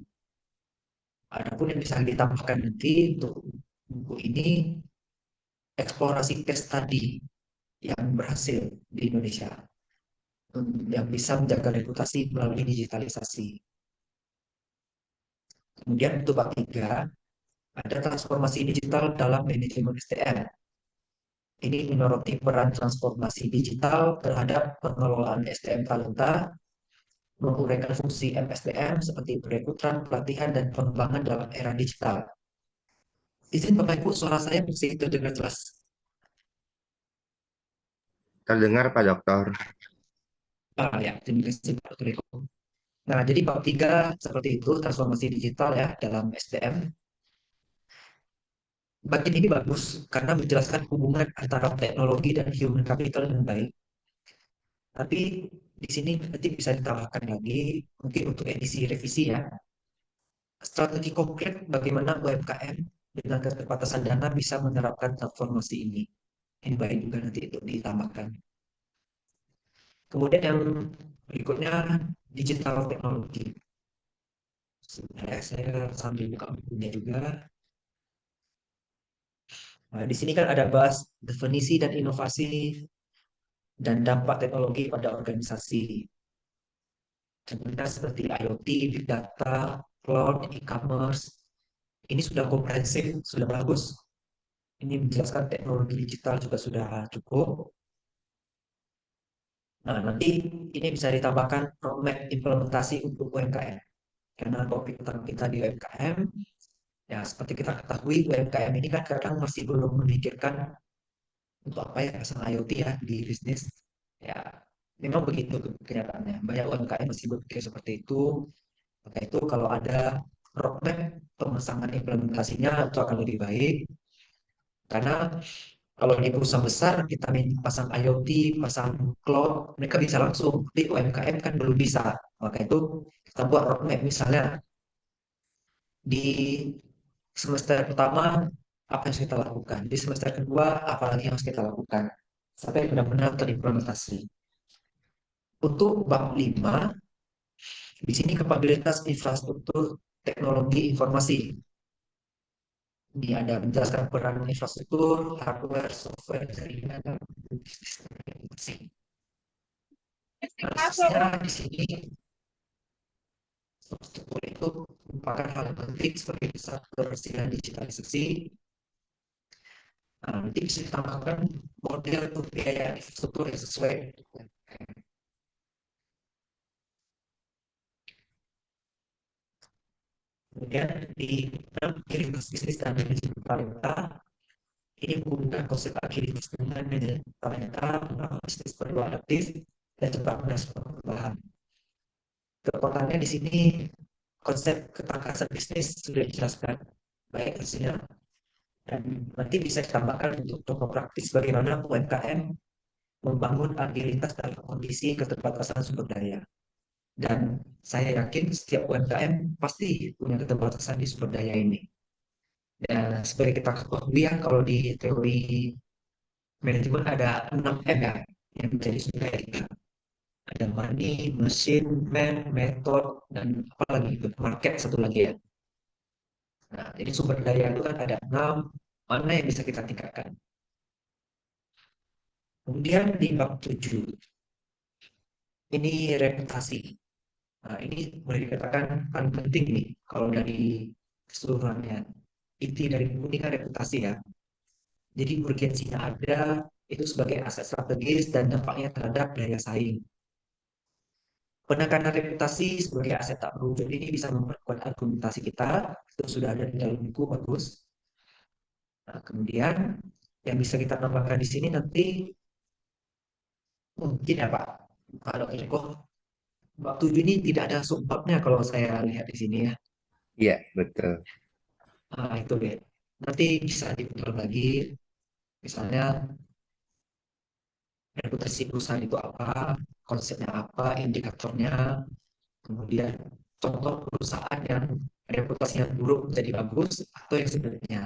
Adapun yang bisa ditambahkan nanti untuk buku ini, eksplorasi case study yang berhasil di Indonesia, yang bisa menjaga reputasi melalui digitalisasi. Kemudian untuk bab 3, ada transformasi digital dalam manajemen SDM. Ini menyoroti peran transformasi digital terhadap pengelolaan SDM talenta, menguraikan fungsi MSDM seperti perekrutan, pelatihan, dan pengembangan dalam era digital. Izin Bapak Ibu, suara saya masih terdengar jelas. Terdengar Pak Dokter. Ya, terima kasih Pak Dr. Eko. Nah, jadi bab 3 seperti itu, transformasi digital ya dalam SDM. Bagian ini bagus karena menjelaskan hubungan antara teknologi dan human capital dengan baik. Tapi di sini nanti bisa ditambahkan lagi, mungkin untuk edisi revisi ya. Strategi konkret bagaimana UMKM dengan keterbatasan dana bisa menerapkan transformasi ini. Ini baik juga nanti untuk ditambahkan. Kemudian yang berikutnya, digital teknologi. Sebenarnya saya sambil buka bukunya juga. Nah, di sini kan ada bahas definisi dan inovasi dan dampak teknologi pada organisasi. Contohnya seperti IoT, Big Data, Cloud, e-commerce. Ini sudah komprehensif, sudah bagus. Ini menjelaskan teknologi digital juga sudah cukup. Nah, nanti ini bisa ditambahkan roadmap implementasi untuk UMKM. Karena topik utama kita di UMKM, ya seperti kita ketahui UMKM ini kan kadang masih belum memikirkan untuk apa ya pasang IoT ya di bisnis. Ya, memang begitu kenyataannya. Banyak UMKM masih berpikir seperti itu. Maka itu kalau ada roadmap pemasangan implementasinya itu akan lebih baik. Karena Kalau di perusahaan besar kita pasang IoT, pasang cloud, mereka bisa langsung. Tapi UMKM kan belum bisa. Maka itu kita buat roadmap misalnya di semester pertama apa yang harus kita lakukan, di semester kedua apa lagi yang harus kita lakukan sampai benar-benar terimplementasi. Untuk bab 5, di sini kapabilitas infrastruktur teknologi informasi. Ini ada menjelaskan peran infrastruktur, hardware, software, jaringan, dan bisnis informasi. Khususnya di sini infrastruktur itu merupakan hal yang penting sebagai pusat kebersihan digitalisasi. Nanti bisa ditambahkan model pembiayaan infrastruktur yang sesuai. Kemudian di agilitas bisnis dan manajemen talenta, ini menggunakan konsep agilitas dengan manajemen talenta, bisnis perlu adaptif, dan cepat merespon perubahan. Kekuatannya di sini konsep ketangkasan bisnis sudah dijelaskan baik hasilnya, dan nanti bisa ditambahkan untuk contoh praktis bagaimana UMKM membangun agilitas dalam kondisi keterbatasan sumber daya. Dan saya yakin setiap UMKM pasti punya keterbatasan di sumber daya ini. Dan sebagai kita ketahui ya, kalau di teori manajemen ada 6 M ya, yang menjadi sumber daya kita. Ada money, mesin, man, method, dan apa lagi, market satu lagi ya. Nah, jadi sumber daya itu kan ada 6, mana yang bisa kita tingkatkan. Kemudian di bab 7, ini reputasi. Nah, ini boleh dikatakan paling penting nih, kalau dari keseluruhannya. Inti dari buku ini kan reputasi ya. Jadi urgensinya ada, itu sebagai aset strategis dan dampaknya terhadap daya saing. Penekanan reputasi sebagai aset tak berwujud ini bisa memperkuat argumentasi kita, itu sudah ada di dalam buku, bagus. Nah, kemudian yang bisa kita tambahkan di sini nanti mungkin ya Pak, kalau Eko, bab 7 ini tidak ada subbabnya kalau saya lihat di sini ya. Iya, betul. Nah, itu ya. Nanti bisa diputar lagi, misalnya reputasi perusahaan itu apa, konsepnya apa, indikatornya, kemudian contoh perusahaan yang reputasinya buruk menjadi bagus atau yang sebenarnya.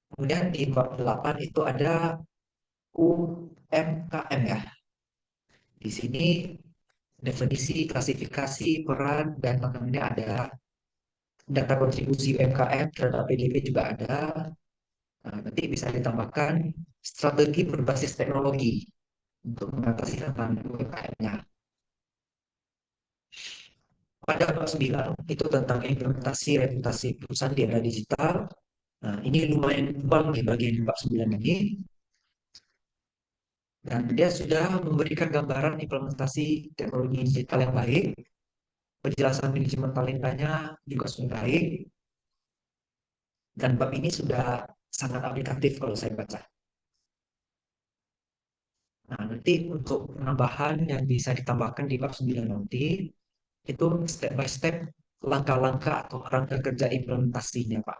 Kemudian di bab 8 itu ada UMKM ya. Di sini definisi, klasifikasi, peran, dan maknanya ada. Data kontribusi UMKM terhadap PDB juga ada. Nah, nanti bisa ditambahkan strategi berbasis teknologi untuk mengatasi tantangan UMKM-nya. Pada bab 9 itu tentang implementasi reputasi perusahaan di era digital. Nah, ini lumayan tebal nih bagian bab 9 ini. Dan dia sudah memberikan gambaran implementasi teknologi digital yang baik. Penjelasan manajemen talentanya juga sudah baik. Dan bab ini sudah sangat aplikatif kalau saya baca. Nah, nanti untuk penambahan yang bisa ditambahkan di bab 9 nanti, itu step by step langkah-langkah atau rangka kerja implementasinya, Pak.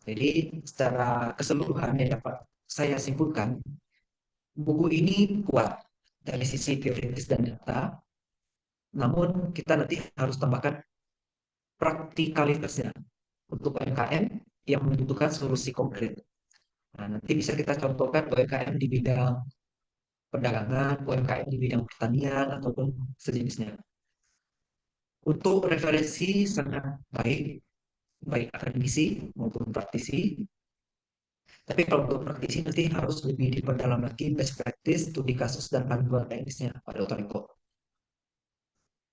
Jadi secara keseluruhan yang dapat saya simpulkan, buku ini kuat dari sisi teoritis dan data, namun kita nanti harus tambahkan praktikalitasnya untuk UMKM yang membutuhkan solusi konkret. Nah, nanti bisa kita contohkan UMKM di bidang perdagangan, UMKM di bidang pertanian, ataupun sejenisnya. Untuk referensi sangat baik, baik akademisi maupun praktisi. Tapi kalau untuk praktisi nanti harus lebih diperdalam lagi best practice, studi kasus, dan panduan teknisnya pada Otoriko.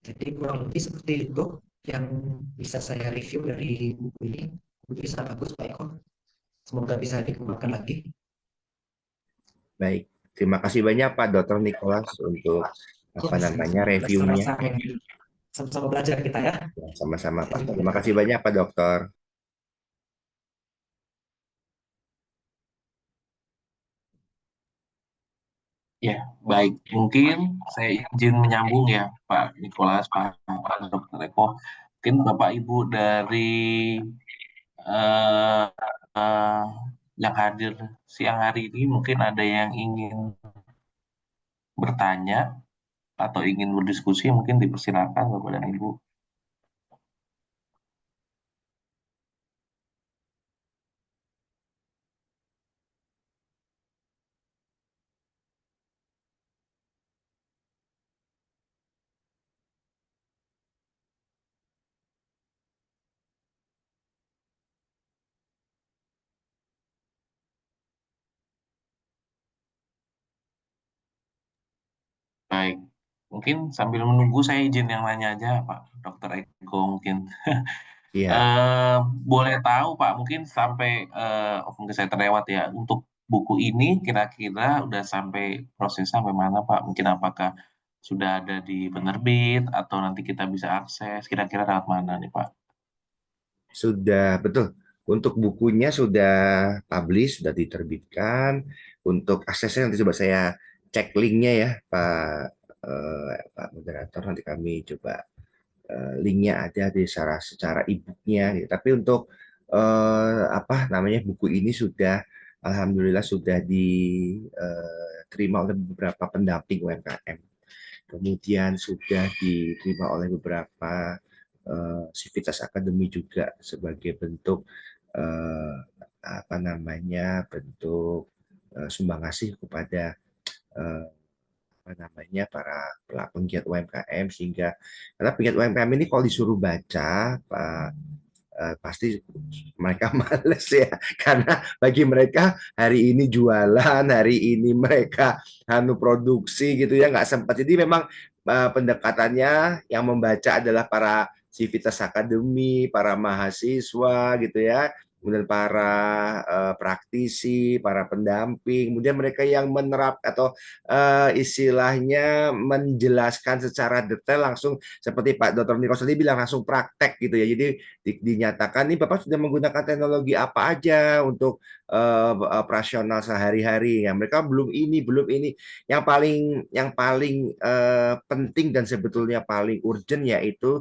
Jadi kurang lebih seperti itu yang bisa saya review dari buku ini. Buku ini sangat bagus Pak Eko. Semoga bisa dikembangkan lagi. Baik, terima kasih banyak Pak Dr. Nicholas untuk reviewnya. Sama-sama belajar kita ya. Sama-sama Pak. Terima kasih banyak Pak Dokter. Ya, baik. Mungkin saya izin menyambung ya, Pak Nicholas, Pak Dr. Eko. Mungkin Bapak Ibu dari eh, eh, yang hadir siang hari ini mungkin ada yang ingin bertanya atau ingin berdiskusi, mungkin dipersilakan Bapak dan Ibu. Baik, mungkin sambil menunggu saya izin yang nanya aja Pak Dr. Eko mungkin. Iya, Boleh tahu Pak, mungkin sampai mungkin saya terlewat ya, untuk buku ini kira-kira udah sampai prosesnya sampai mana Pak? Mungkin apakah sudah ada di penerbit atau nanti kita bisa akses, kira-kira lewat mana nih Pak? sudah betul. Untuk bukunya sudah publish, sudah diterbitkan. Untuk aksesnya nanti coba saya cek linknya ya, Pak Moderator. Nanti kami coba linknya ada di secara e-booknya. Gitu. Tapi untuk apa namanya buku ini sudah, alhamdulillah sudah diterima oleh beberapa pendamping UMKM. Kemudian sudah diterima oleh beberapa sivitas akademi juga sebagai bentuk eh, apa namanya bentuk sumbangasih kepada eh, apa namanya para penggiat UMKM, sehingga karena penggiat UMKM ini kalau disuruh baca Pak, pasti mereka males ya, karena bagi mereka hari ini jualan, hari ini mereka produksi gitu ya, nggak sempat. Jadi memang pendekatannya yang membaca adalah para sivitas akademi, para mahasiswa gitu ya, kemudian para praktisi, para pendamping, kemudian mereka yang menerap atau istilahnya menjelaskan secara detail langsung seperti Pak Dr. Nikos tadi bilang, langsung praktek gitu ya. Jadi dinyatakan nih Bapak sudah menggunakan teknologi apa aja untuk operasional sehari-hari ya. Mereka belum ini, belum ini. Yang paling penting dan sebetulnya paling urgent yaitu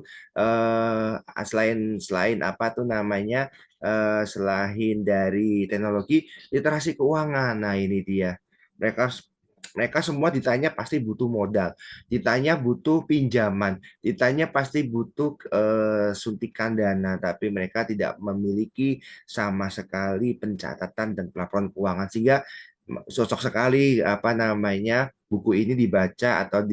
selain apa tuh namanya, selain dari teknologi, literasi keuangan. Nah, ini dia. Mereka mereka semua ditanya pasti butuh modal, ditanya butuh pinjaman, ditanya pasti butuh suntikan dana, tapi mereka tidak memiliki sama sekali pencatatan dan pelaporan keuangan, sehingga cocok sekali apa namanya buku ini dibaca atau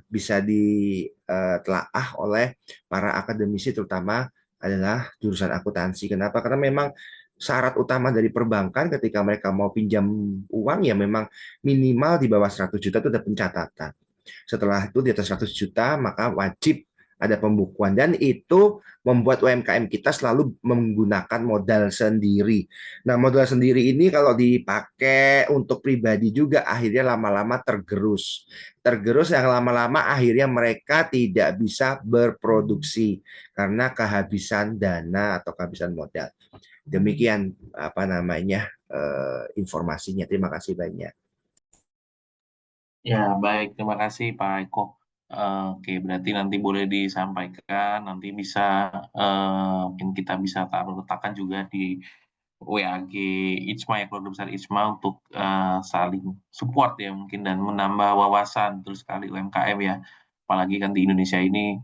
bisa ditelaah oleh para akademisi, terutama adalah jurusan akuntansi. Kenapa? Karena memang syarat utama dari perbankan ketika mereka mau pinjam uang ya memang minimal di bawah 100 juta itu ada pencatatan. Setelah itu di atas 100 juta maka wajib ada pembukuan, dan itu membuat UMKM kita selalu menggunakan modal sendiri. Nah, modal sendiri ini kalau dipakai untuk pribadi juga akhirnya lama-lama tergerus. Tergerus yang lama-lama akhirnya mereka tidak bisa berproduksi karena kehabisan dana atau kehabisan modal. Demikian apa namanya informasinya. Terima kasih banyak. Ya, baik. Terima kasih Pak Eko. Oke, berarti nanti boleh disampaikan, nanti bisa mungkin kita bisa taruh letakkan juga di WAG IJMA ya, keluarga besar IJMA untuk saling support ya mungkin dan menambah wawasan, betul sekali UMKM ya. Apalagi kan di Indonesia ini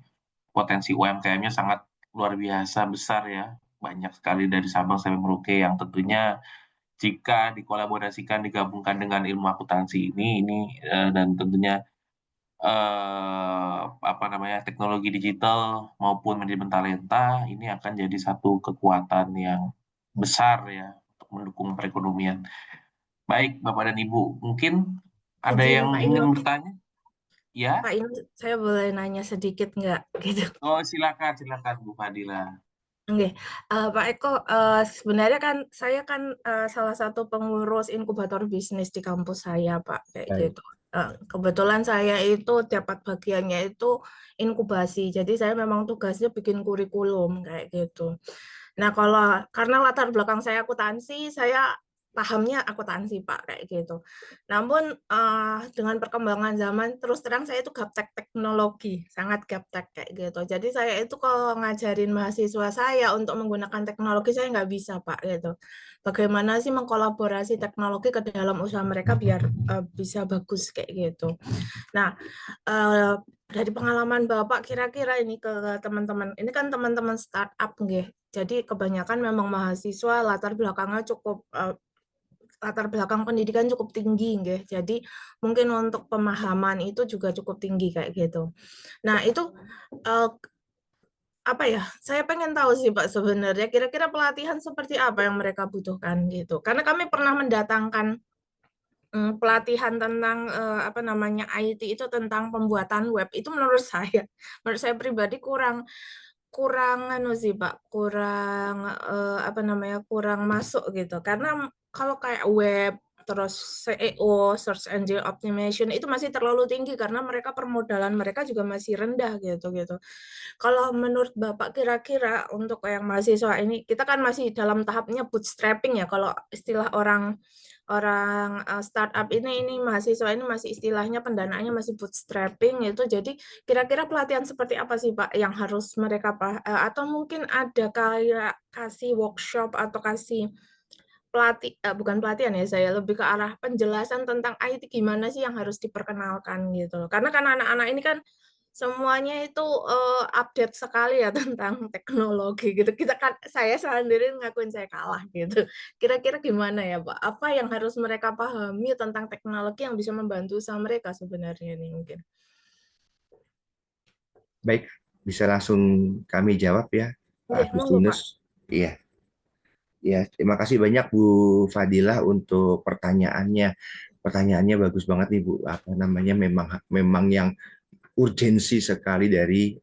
potensi UMKM-nya sangat luar biasa besar ya. Banyak sekali dari Sabang sampai Merauke yang tentunya jika dikolaborasikan digabungkan dengan ilmu akuntansi ini dan tentunya apa namanya teknologi digital maupun manajemen talenta ini akan jadi satu kekuatan yang besar ya untuk mendukung perekonomian. Baik, Bapak dan Ibu, mungkin ada Izin yang Pak ingin Ino, bertanya? Ya? Pak Ino, saya boleh nanya sedikit nggak gitu? Oh, silakan, silakan Bu Fadila. Oke, Pak Eko, sebenarnya kan saya kan salah satu pengurus inkubator bisnis di kampus saya, Pak, kayak Baik. gitu. Kebetulan saya itu dapat bagiannya itu inkubasi, jadi saya memang tugasnya bikin kurikulum kayak gitu. Nah, karena latar belakang saya akuntansi, saya pahamnya akuntansi Pak kayak gitu. Namun dengan perkembangan zaman terus terang saya itu gaptek teknologi, sangat gaptek kayak gitu. Jadi saya itu kalau ngajarin mahasiswa saya untuk menggunakan teknologi saya nggak bisa Pak gitu. Bagaimana sih mengkolaborasi teknologi ke dalam usaha mereka biar bisa bagus kayak gitu. Nah, dari pengalaman Bapak kira-kira ini ke teman-teman, ini kan teman-teman startup nggih. Jadi kebanyakan memang mahasiswa latar belakangnya cukup latar belakang pendidikan cukup tinggi nggih. Jadi mungkin untuk pemahaman itu juga cukup tinggi kayak gitu. Nah, itu apa ya? Saya pengen tahu sih Pak sebenarnya kira-kira pelatihan seperti apa yang mereka butuhkan gitu. Karena kami pernah mendatangkan pelatihan tentang apa namanya IT itu tentang pembuatan web itu menurut saya pribadi kurang anu sih Pak, kurang apa namanya, kurang masuk gitu. Karena kalau kayak web, terus SEO, search engine optimization itu masih terlalu tinggi karena mereka permodalan mereka juga masih rendah gitu. Kalau menurut Bapak kira-kira untuk yang mahasiswa ini, kita kan masih dalam tahapnya bootstrapping ya kalau istilah orang startup ini mahasiswa ini masih istilahnya pendanaannya masih bootstrapping itu. Jadi kira-kira pelatihan seperti apa sih Pak yang harus mereka atau mungkin ada kayak kasih workshop atau kasih bukan pelatihan ya, saya lebih ke arah penjelasan tentang IT gimana sih yang harus diperkenalkan gitu loh. Karena kan anak-anak ini kan semuanya itu update sekali ya tentang teknologi gitu. Kita kan saya sendiri ngakuin saya kalah gitu. Kira-kira gimana ya Pak? Apa yang harus mereka pahami tentang teknologi yang bisa membantu usaha mereka sebenarnya nih mungkin? Baik, bisa langsung kami jawab ya, Oke, Pak monggo Pak. Agustinus. Iya, ya, terima kasih banyak Bu Fadilah untuk pertanyaannya. Pertanyaannya bagus banget nih Bu. Apa namanya memang yang urgensi sekali dari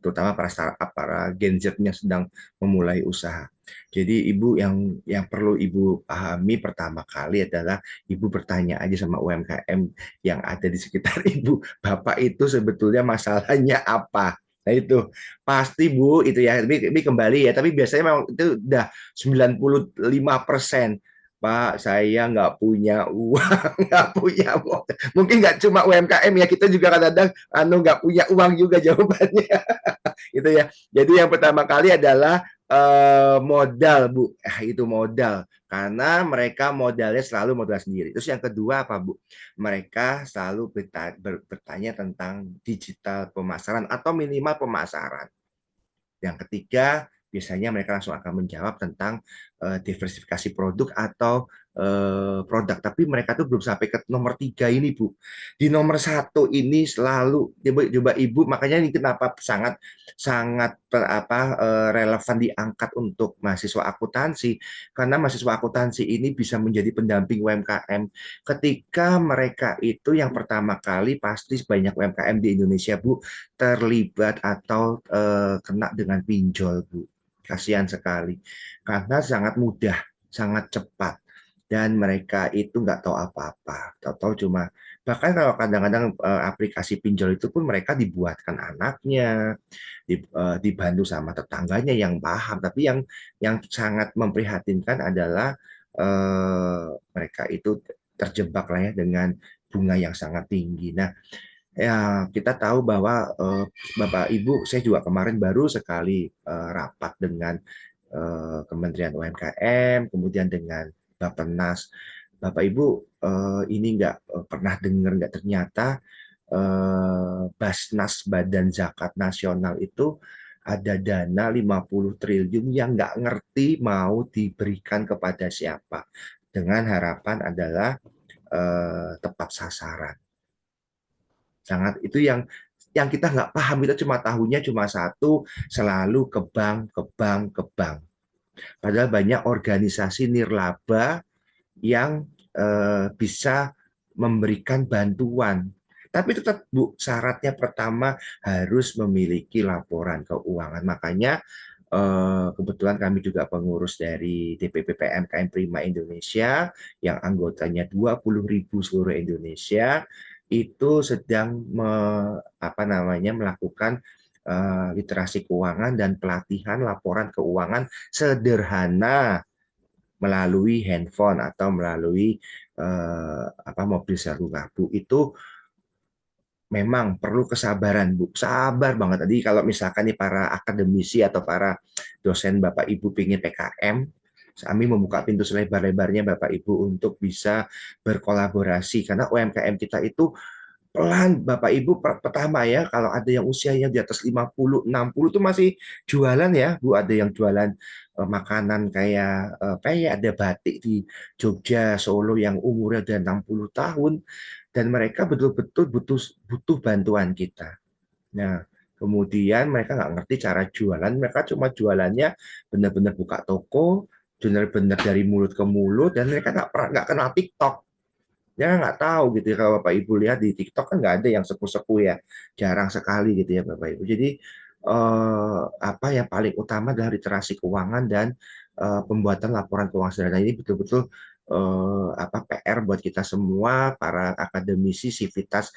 terutama para startup, para Gen Z yang sedang memulai usaha. Jadi Ibu yang perlu Ibu pahami pertama kali adalah Ibu bertanya aja sama UMKM yang ada di sekitar Ibu, Bapak itu sebetulnya masalahnya apa? Nah itu pasti Bu itu ya, ini kembali ya, tapi biasanya memang itu udah 95%. Pak, saya nggak punya uang, nggak punya modal. Mungkin nggak cuma UMKM ya, kita juga kadang-kadang nggak punya uang juga jawabannya. Gitu ya. Jadi yang pertama kali adalah modal, Bu. Itu modal. Karena mereka modalnya selalu modal sendiri. Terus yang kedua apa, Bu? Mereka selalu bertanya tentang digital pemasaran atau minimal pemasaran. Yang ketiga, biasanya mereka langsung akan menjawab tentang diversifikasi produk atau produk. Tapi mereka tuh belum sampai ke nomor 3 ini, Bu. Di nomor 1 ini selalu coba Ibu, makanya ini kenapa sangat relevan diangkat untuk mahasiswa akuntansi, karena mahasiswa akuntansi ini bisa menjadi pendamping UMKM. Ketika mereka itu yang pertama kali pasti banyak UMKM di Indonesia, Bu, terlibat atau kena dengan pinjol, Bu. Kasihan sekali. Karena sangat mudah, sangat cepat. Dan mereka itu nggak tahu apa-apa. Tahu-tahu cuma, bahkan kalau kadang-kadang aplikasi pinjol itu pun mereka dibuatkan anaknya, dibantu sama tetangganya yang paham. Tapi yang sangat memprihatinkan adalah mereka itu terjebak lah ya dengan bunga yang sangat tinggi. Nah, ya, kita tahu bahwa Bapak Ibu, saya juga kemarin baru sekali rapat dengan Kementerian UMKM, kemudian dengan Bappenas. Bapak Ibu ini nggak pernah dengar nggak ternyata Basnas Badan Zakat Nasional itu ada dana 50 triliun yang nggak ngerti mau diberikan kepada siapa. Dengan harapan adalah tepat sasaran. Sangat itu yang kita nggak paham, kita cuma tahunya cuma satu, selalu ke bank. Padahal banyak organisasi nirlaba yang bisa memberikan bantuan. Tapi tetap Bu, syaratnya pertama harus memiliki laporan keuangan. Makanya kebetulan kami juga pengurus dari DPP PMKM Prima Indonesia yang anggotanya 20.000 seluruh Indonesia, itu sedang melakukan literasi keuangan dan pelatihan laporan keuangan sederhana melalui handphone atau melalui mobil seluler, Bu. Itu memang perlu kesabaran, Bu. Sabar banget. Tadi kalau misalkan nih para akademisi atau para dosen Bapak Ibu pingin PKM, kami membuka pintu selebar-lebarnya Bapak Ibu untuk bisa berkolaborasi. Karena UMKM kita itu pelan, Bapak Ibu. Pertama ya, kalau ada yang usianya di atas 50, 60 itu masih jualan ya, Bu. Ada yang jualan makanan kayak ada batik di Jogja, Solo yang umurnya udah 60 tahun. Dan mereka betul-betul butuh bantuan kita. Nah, kemudian mereka nggak ngerti cara jualan, mereka cuma jualannya benar-benar buka toko, benar-benar dari mulut ke mulut, dan mereka nggak kenal TikTok. Ya nggak tahu gitu ya. Kalau Bapak Ibu lihat di TikTok kan nggak ada yang sepuh-sepuh ya, jarang sekali gitu ya Bapak Ibu. Jadi apa yang paling utama adalah literasi keuangan dan pembuatan laporan keuangan sederhana. Ini betul-betul PR buat kita semua, para akademisi, sivitas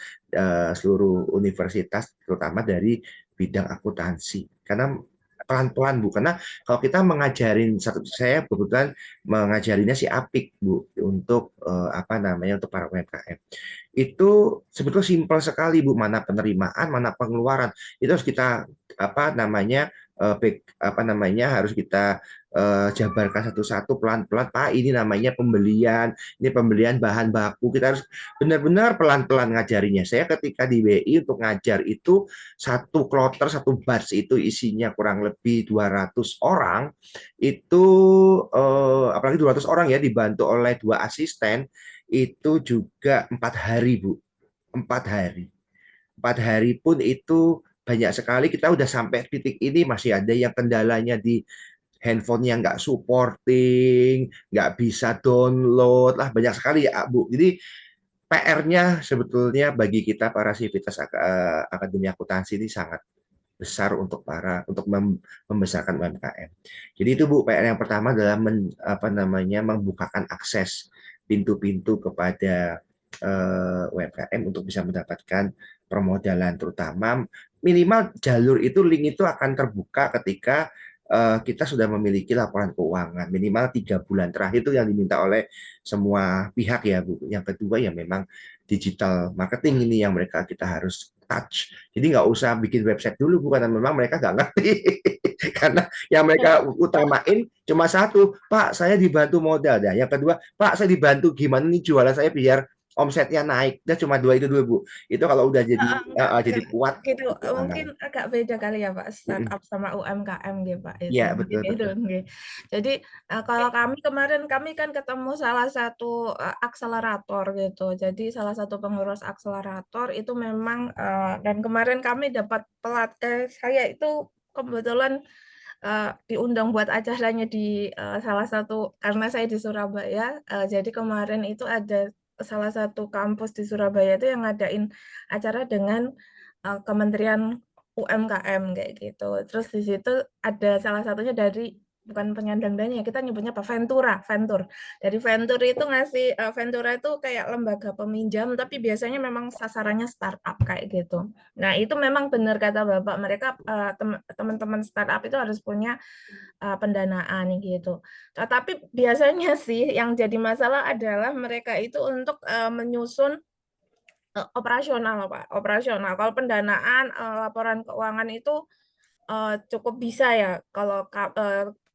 seluruh universitas, terutama dari bidang akuntansi. Karena pelan-pelan, Bu. Karena kalau kita mengajarin, saya kebetulan mengajarinya si Apik, Bu, untuk untuk para UMKM. Itu sebetulnya simpel sekali, Bu. Mana penerimaan, mana pengeluaran. Itu harus kita harus kita jabarkan satu-satu pelan-pelan. Pak, ini namanya pembelian, ini pembelian bahan baku. Kita harus benar-benar pelan-pelan ngajarinya. Saya ketika di WI untuk ngajar itu satu kloter, satu batch itu isinya kurang lebih 200 orang. Itu apalagi 200 orang ya, dibantu oleh 2 asisten, itu juga 4 hari, Bu. 4 hari. 4 hari pun itu banyak sekali. Kita udah sampai titik ini masih ada yang kendalanya di handphonenya nggak supporting, nggak bisa download lah, banyak sekali ya, Bu. Jadi PR-nya sebetulnya bagi kita para sivitas akademi akuntansi ini sangat besar untuk membesarkan UMKM. Jadi itu, Bu, PR yang pertama adalah membukakan akses pintu-pintu kepada UMKM untuk bisa mendapatkan permodalan, terutama minimal jalur itu, link itu akan terbuka ketika kita sudah memiliki laporan keuangan minimal 3 bulan terakhir, itu yang diminta oleh semua pihak ya, Bu. Yang kedua ya memang digital marketing ini yang kita harus touch. Jadi nggak usah bikin website dulu, Bu, karena memang mereka nggak ngerti. Karena yang mereka utamain cuma satu, Pak, saya dibantu modal. Dah. Yang kedua, Pak, saya dibantu gimana nih jualan saya biar omsetnya naik. Dah cuma dua itu dulu, Bu. Itu kalau udah jadi kuat. Gitu, mungkin agak beda kali ya Pak, startup sama UMKM gitu Pak. Iya, betul. Jadi kalau kami kan ketemu salah satu akselerator gitu. Jadi salah satu pengurus akselerator itu memang dan kemarin kami dapat saya itu kebetulan diundang buat acaranya di salah satu, karena saya di Surabaya, jadi kemarin itu ada salah satu kampus di Surabaya itu yang ngadain acara dengan Kementerian UMKM kayak gitu. Terus di situ ada salah satunya dari, bukan penyandang dana ya, kita nyebutnya apa, Venture. Dari Venture itu ngasih, Ventura itu kayak lembaga peminjam, tapi biasanya memang sasarannya startup kayak gitu. Nah itu memang benar kata Bapak, mereka teman-teman startup itu harus punya pendanaan gitu. Tapi biasanya sih yang jadi masalah adalah mereka itu untuk menyusun operasional, Pak. Operasional. Kalau pendanaan, laporan keuangan itu cukup bisa ya kalau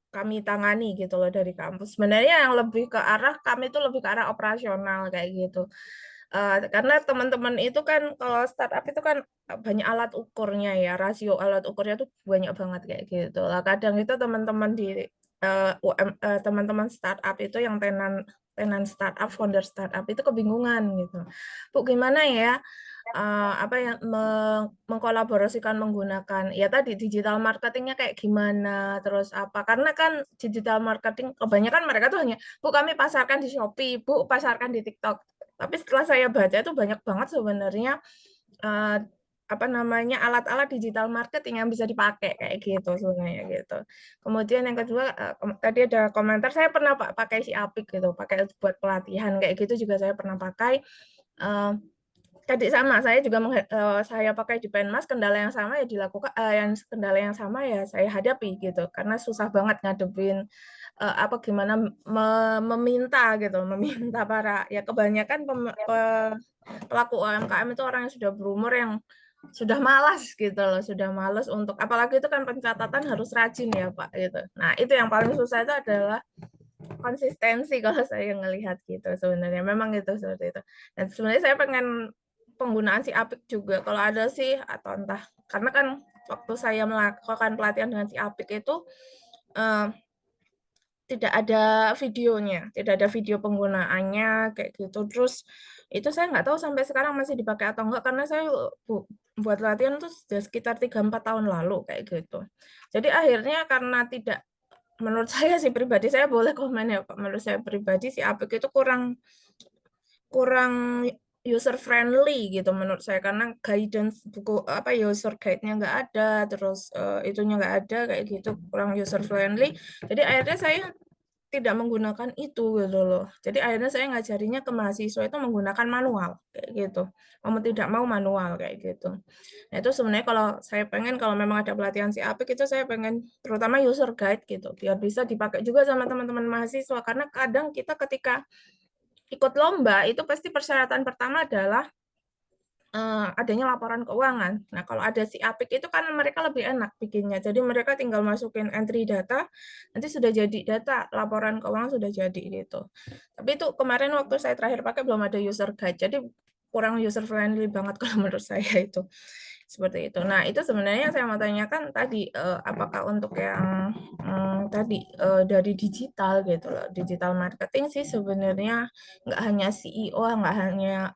kami tangani gitu loh dari kampus. Sebenarnya yang lebih ke arah, kami itu lebih ke arah operasional kayak gitu. Karena teman-teman itu kan kalau startup itu kan banyak alat ukurnya ya, rasio alat ukurnya tuh banyak banget kayak gitu lah. Kadang itu teman-teman di teman-teman startup itu yang tenan startup, founder startup itu kebingungan gitu. Bu, gimana ya mengkolaborasikan menggunakan ya tadi digital marketingnya kayak gimana, terus apa, karena kan digital marketing kebanyakan mereka tuh hanya, Bu, kami pasarkan di Shopee, Bu, pasarkan di TikTok. Tapi setelah saya baca itu banyak banget sebenarnya alat-alat digital marketing yang bisa dipakai kayak gitu sebenarnya gitu. Kemudian yang kedua, tadi ada komentar, saya pernah pakai si Apik gitu, pakai buat pelatihan kayak gitu juga saya pernah pakai. tadi sama, saya juga saya pakai di Penmas, kendala yang sama ya dilakukan, kendala yang sama ya saya hadapi gitu, karena susah banget ngadepin gimana meminta gitu, meminta para ya kebanyakan pelaku UMKM itu orang yang sudah berumur yang sudah malas gitu loh, sudah malas untuk, apalagi itu kan pencatatan harus rajin ya Pak gitu. Nah itu yang paling susah itu adalah konsistensi kalau saya ngelihat gitu sebenarnya, memang itu seperti itu. Dan sebenarnya saya pengen penggunaan si Apik juga kalau ada sih, atau entah, karena kan waktu saya melakukan pelatihan dengan si Apik itu tidak ada videonya, tidak ada video penggunaannya kayak gitu. Terus itu saya nggak tahu sampai sekarang masih dipakai atau enggak, karena saya buat latihan itu sudah sekitar 3-4 tahun lalu kayak gitu. Jadi akhirnya karena tidak, menurut saya sih pribadi, saya boleh komen ya Pak, menurut saya pribadi si Apik itu kurang user friendly gitu menurut saya, karena guidance buku user guide-nya nggak ada, terus itunya nggak ada kayak gitu, kurang user friendly. Jadi akhirnya saya tidak menggunakan itu gitu loh. Jadi akhirnya saya ngajarinya ke mahasiswa itu menggunakan manual kayak gitu. Mau tidak mau manual kayak gitu. Nah, itu sebenarnya kalau saya pengen, kalau memang ada pelatihan si Apik itu saya pengen terutama user guide gitu, biar bisa dipakai juga sama teman-teman mahasiswa, karena kadang kita ketika ikut lomba itu pasti persyaratan pertama adalah adanya laporan keuangan. Nah, kalau ada si Apik itu kan mereka lebih enak bikinnya. Jadi mereka tinggal masukin entry data, nanti sudah jadi data, laporan keuangan sudah jadi gitu. Tapi itu kemarin waktu saya terakhir pakai belum ada user guide, jadi kurang user friendly banget kalau menurut saya itu. Seperti itu. Nah, itu sebenarnya saya mau tanyakan tadi, apakah untuk yang tadi dari digital gitu loh, digital marketing sih sebenarnya nggak hanya CEO, nggak hanya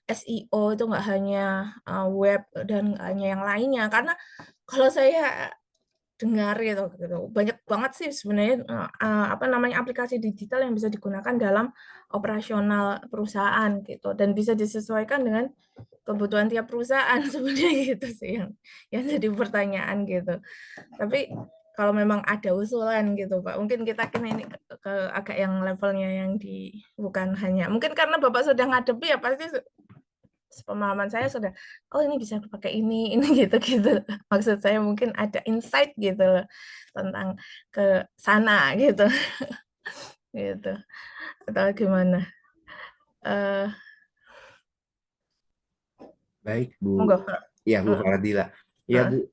SEO, itu nggak hanya web dan nggak hanya yang lainnya, karena kalau saya dengar gitu, banyak banget sih sebenarnya aplikasi digital yang bisa digunakan dalam operasional perusahaan gitu, dan bisa disesuaikan dengan kebutuhan tiap perusahaan sebenarnya gitu sih yang jadi pertanyaan gitu. Tapi kalau memang ada usulan gitu Pak, mungkin kita ini ke agak yang levelnya yang bukan hanya, mungkin karena Bapak sudah ngadepi ya pasti pemahaman saya sudah, oh ini bisa pakai ini gitu-gitu. Maksud saya mungkin ada insight gitu loh tentang ke sana gitu. Gitu. Atau gimana? Baik Bu, Monggo. ya Bu Faradila. Ya Bu,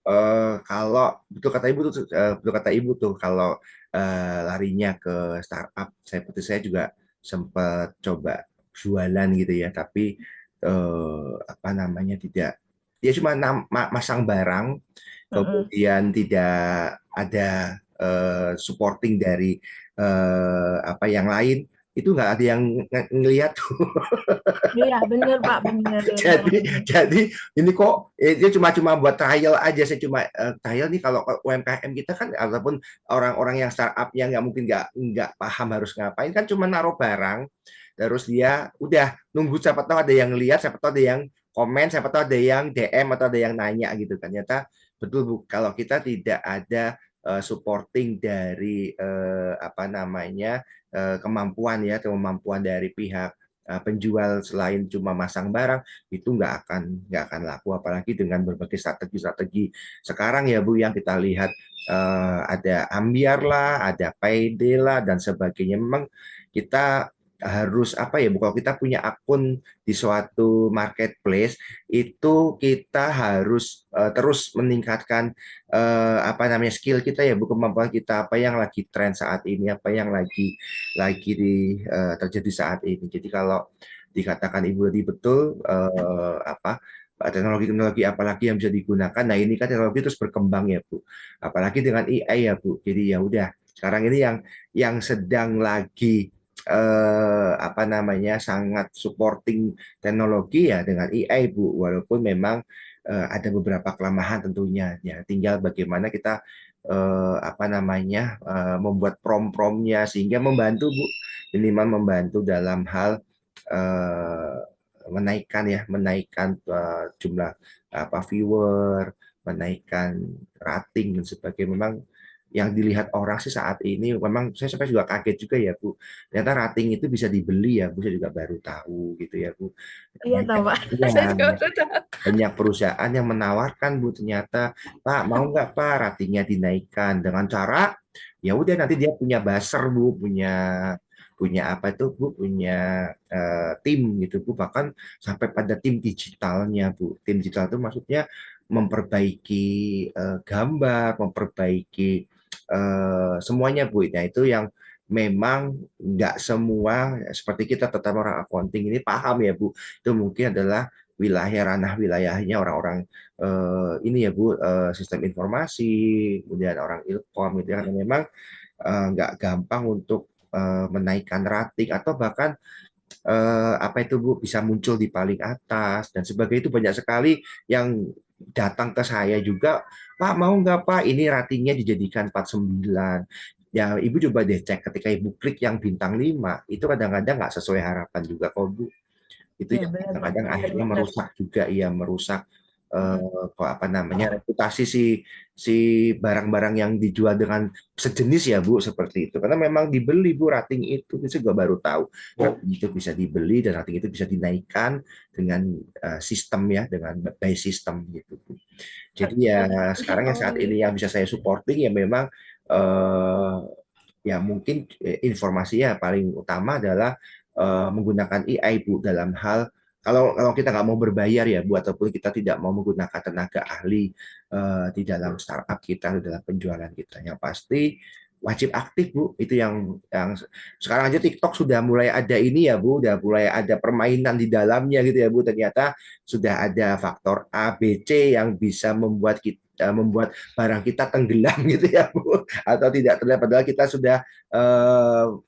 kalau betul kata Ibu tuh kalau larinya ke startup, seperti saya juga sempat coba jualan gitu ya, tapi apa namanya tidak, dia cuma masang barang, kemudian tidak ada supporting dari apa yang lain, itu nggak ada yang ngelihat tuh. Iya benar Pak, benar. Jadi ini kok dia cuma buat trial aja. Saya cuma trial nih, kalau UMKM kita kan ataupun orang-orang yang startup yang nggak mungkin nggak paham harus ngapain, kan cuma naruh barang terus dia udah nunggu, siapa tahu ada yang lihat, siapa tahu ada yang komen, siapa tahu ada yang DM atau ada yang nanya gitu kan. Ternyata betul Bu, kalau kita tidak ada supporting dari apa namanya kemampuan dari pihak penjual, selain cuma masang barang, itu nggak akan laku, apalagi dengan berbagai strategi sekarang ya Bu, yang kita lihat ada Ambiar lah, ada Payday lah dan sebagainya. Memang kita harus apa ya Bu, kalau kita punya akun di suatu marketplace itu kita harus terus meningkatkan apa namanya skill kita ya Bu, kemampuan kita, apa yang lagi tren saat ini, apa yang lagi terjadi saat ini. Jadi kalau dikatakan Ibu tadi betul, apa teknologi-teknologi apalagi yang bisa digunakan. Nah ini kan teknologi terus berkembang ya Bu, apalagi dengan AI ya Bu. Jadi ya udah, sekarang ini yang sedang lagi apa namanya sangat supporting teknologi ya dengan AI Bu, walaupun memang ada beberapa kelemahan tentunya ya, tinggal bagaimana kita apa namanya membuat prom-promnya sehingga membantu Bu, minimal membantu dalam hal menaikkan jumlah apa viewer, menaikkan rating dan sebagainya. Memang yang dilihat orang sih saat ini memang saya sampai juga kaget juga ya Bu. Ternyata rating itu bisa dibeli ya Bu, saya juga baru tahu gitu ya Bu. Iya tahu Pak, Iya, saya juga baru tahu. banyak perusahaan yang menawarkan Bu, ternyata Pak mau nggak Pak ratingnya dinaikkan dengan cara ya udah nanti dia punya buzzer Bu, punya punya apa itu Bu, punya tim gitu Bu, bahkan sampai pada tim digitalnya Bu. Tim digital itu maksudnya memperbaiki gambar, memperbaiki semuanya Bu. Nah itu yang memang nggak semua seperti kita tetap orang accounting ini paham ya Bu. Itu mungkin adalah ranah wilayahnya orang-orang ini ya Bu, sistem informasi, kemudian orang ilkom gitu ya. Karena memang nggak gampang untuk menaikkan rating atau bahkan apa itu Bu bisa muncul di paling atas dan sebagainya. Itu banyak sekali yang datang ke saya juga, Pak mau nggak Pak ini ratingnya dijadikan 49. Ya Ibu coba deh cek ketika Ibu klik yang bintang 5 itu kadang-kadang nggak sesuai harapan juga kok Bu. Itu Iya yang benar Pak, kadang-kadang akhirnya benar. merusak juga ya, merusak apa namanya reputasi si barang-barang yang dijual dengan sejenis ya Bu, seperti itu. Karena memang dibeli Bu rating itu, saya juga baru tahu rating itu bisa dibeli dan rating itu bisa dinaikkan dengan sistem ya, dengan by system gitu Bu. Jadi ya sekarang yang saat ini yang bisa saya supporting ya memang ya mungkin informasinya paling utama adalah menggunakan AI Bu dalam hal kalau kita nggak mau berbayar ya Bu, ataupun kita tidak mau menggunakan tenaga ahli di dalam startup kita, di dalam penjualan kita, yang pasti wajib aktif Bu. Itu yang sekarang aja TikTok sudah mulai ada ini ya Bu, udah mulai ada permainan di dalamnya gitu ya Bu. Ternyata sudah ada faktor A, B, C yang bisa membuat kita membuat barang kita tenggelam gitu ya Bu, atau tidak terlihat padahal kita sudah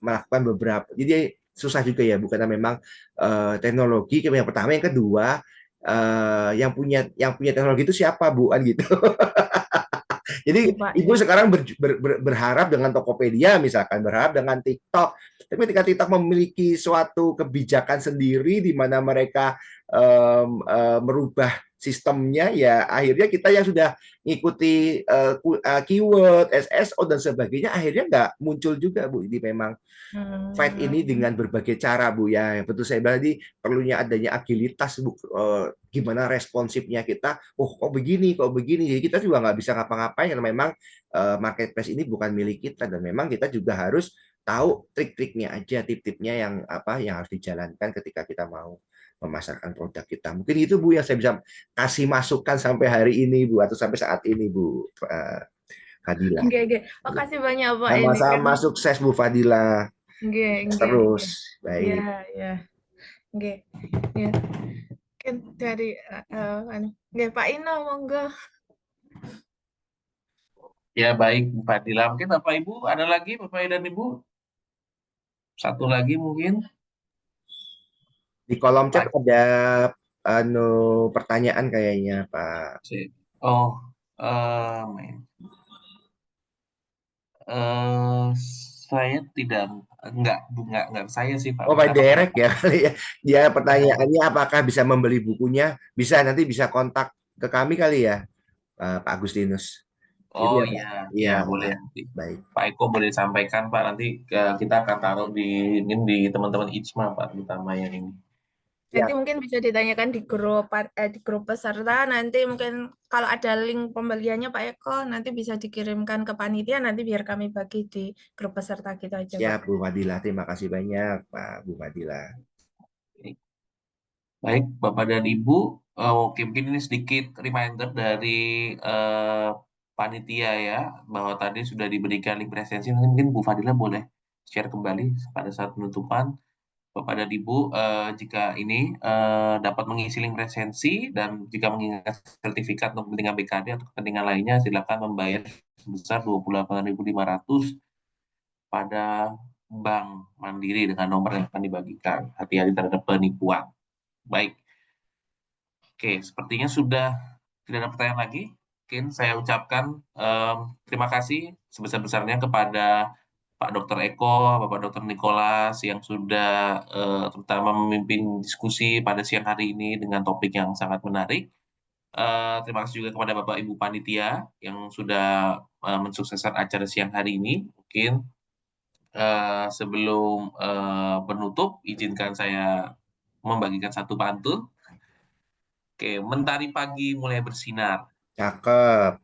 melakukan beberapa. Jadi susah juga ya Bu, karena memang teknologi yang pertama, yang kedua yang punya teknologi itu siapa Bu kan gitu. Jadi Ibu sekarang berharap dengan Tokopedia misalkan, berharap dengan TikTok, tapi ketika TikTok memiliki suatu kebijakan sendiri di mana mereka merubah sistemnya, ya akhirnya kita yang sudah ngikuti keyword, SSO dan sebagainya akhirnya nggak muncul juga Bu. Ini memang fight ini dengan berbagai cara Bu ya. Betul saya bilang tadi perlunya adanya agilitas Bu. Gimana responsifnya kita? Oh kok begini, kok begini. Jadi kita juga nggak bisa ngapa-ngapain karena memang marketplace ini bukan milik kita dan memang kita juga harus tahu trik-triknya aja, tip-tipnya yang apa yang harus dijalankan ketika kita mau memasarkan produk kita. Mungkin itu Bu yang saya bisa kasih masukan sampai hari ini Bu, atau sampai saat ini Bu Fadila. Oke. Makasih banyak Pak ini Sama-sama kan. sukses Bu Fadila. Terus baik. Ya. Oke. Ya. Kan dari Pak Ino monggo. Ya baik Bu Fadila. Mungkin Bapak Ibu ada lagi Bapak dan Ibu? Satu lagi mungkin. Di kolom chat ada pertanyaan kayaknya Pak. Oh, saya enggak saya sih Pak. Oh Pak Derek ya kali ya. Dia pertanyaannya apakah bisa membeli bukunya? Bisa, nanti bisa kontak ke kami kali ya Pak Agustinus. Oh ya, iya boleh nanti. Baik. Pak Eko boleh sampaikan Pak, nanti kita akan taruh di teman-teman IJMA Pak, terutama yang ini. Nanti mungkin bisa ditanyakan di grup peserta, nanti mungkin kalau ada link pembeliannya Pak Eko nanti bisa dikirimkan ke panitia, nanti biar kami bagi di grup peserta kita aja Siap Pak. Bu Fadila, terima kasih banyak Pak Bu Fadila. Baik Bapak dan Ibu, oke mungkin ini sedikit reminder dari panitia ya, bahwa tadi sudah diberikan link presensi, nanti mungkin Bu Fadila boleh share kembali pada saat penutupan. Bapak dan Ibu, jika ini dapat mengisi link presensi dan jika mengingat sertifikat untuk kepentingan BKD atau kepentingan lainnya, silakan membayar sebesar 28.500 pada Bank Mandiri dengan nomor yang akan dibagikan. Hati-hati terhadap penipuan. Baik. Oke, sepertinya sudah tidak ada pertanyaan lagi. Mungkin saya ucapkan terima kasih sebesar-besarnya kepada Pak Dr. Eko, Bapak Dr. Nicholas yang sudah terutama memimpin diskusi pada siang hari ini dengan topik yang sangat menarik. Terima kasih juga kepada Bapak Ibu Panitia yang sudah mensukseskan acara siang hari ini. Mungkin sebelum penutup, izinkan saya membagikan satu pantun. Oke, mentari pagi mulai bersinar, Cakep,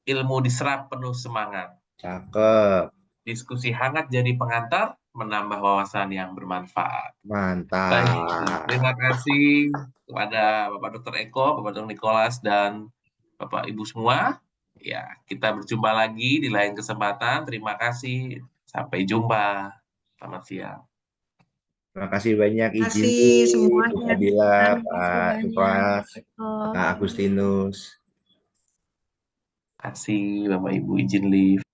ilmu diserap penuh semangat, cakep, diskusi hangat jadi pengantar, menambah wawasan yang bermanfaat. Baik, mantap. terima kasih kepada Bapak Dr. Eko, Bapak Dr. Nicholas, dan Bapak Ibu semua. Ya, kita berjumpa lagi di lain kesempatan. Terima kasih. Sampai jumpa. Selamat siang. Terima kasih banyak Terima izin kasih Bu semuanya. Fadila, Terima kasih Pak banyak, Nicholas, Pak Eko. Kak Agustinus. Terima kasih Bapak Ibu izin live.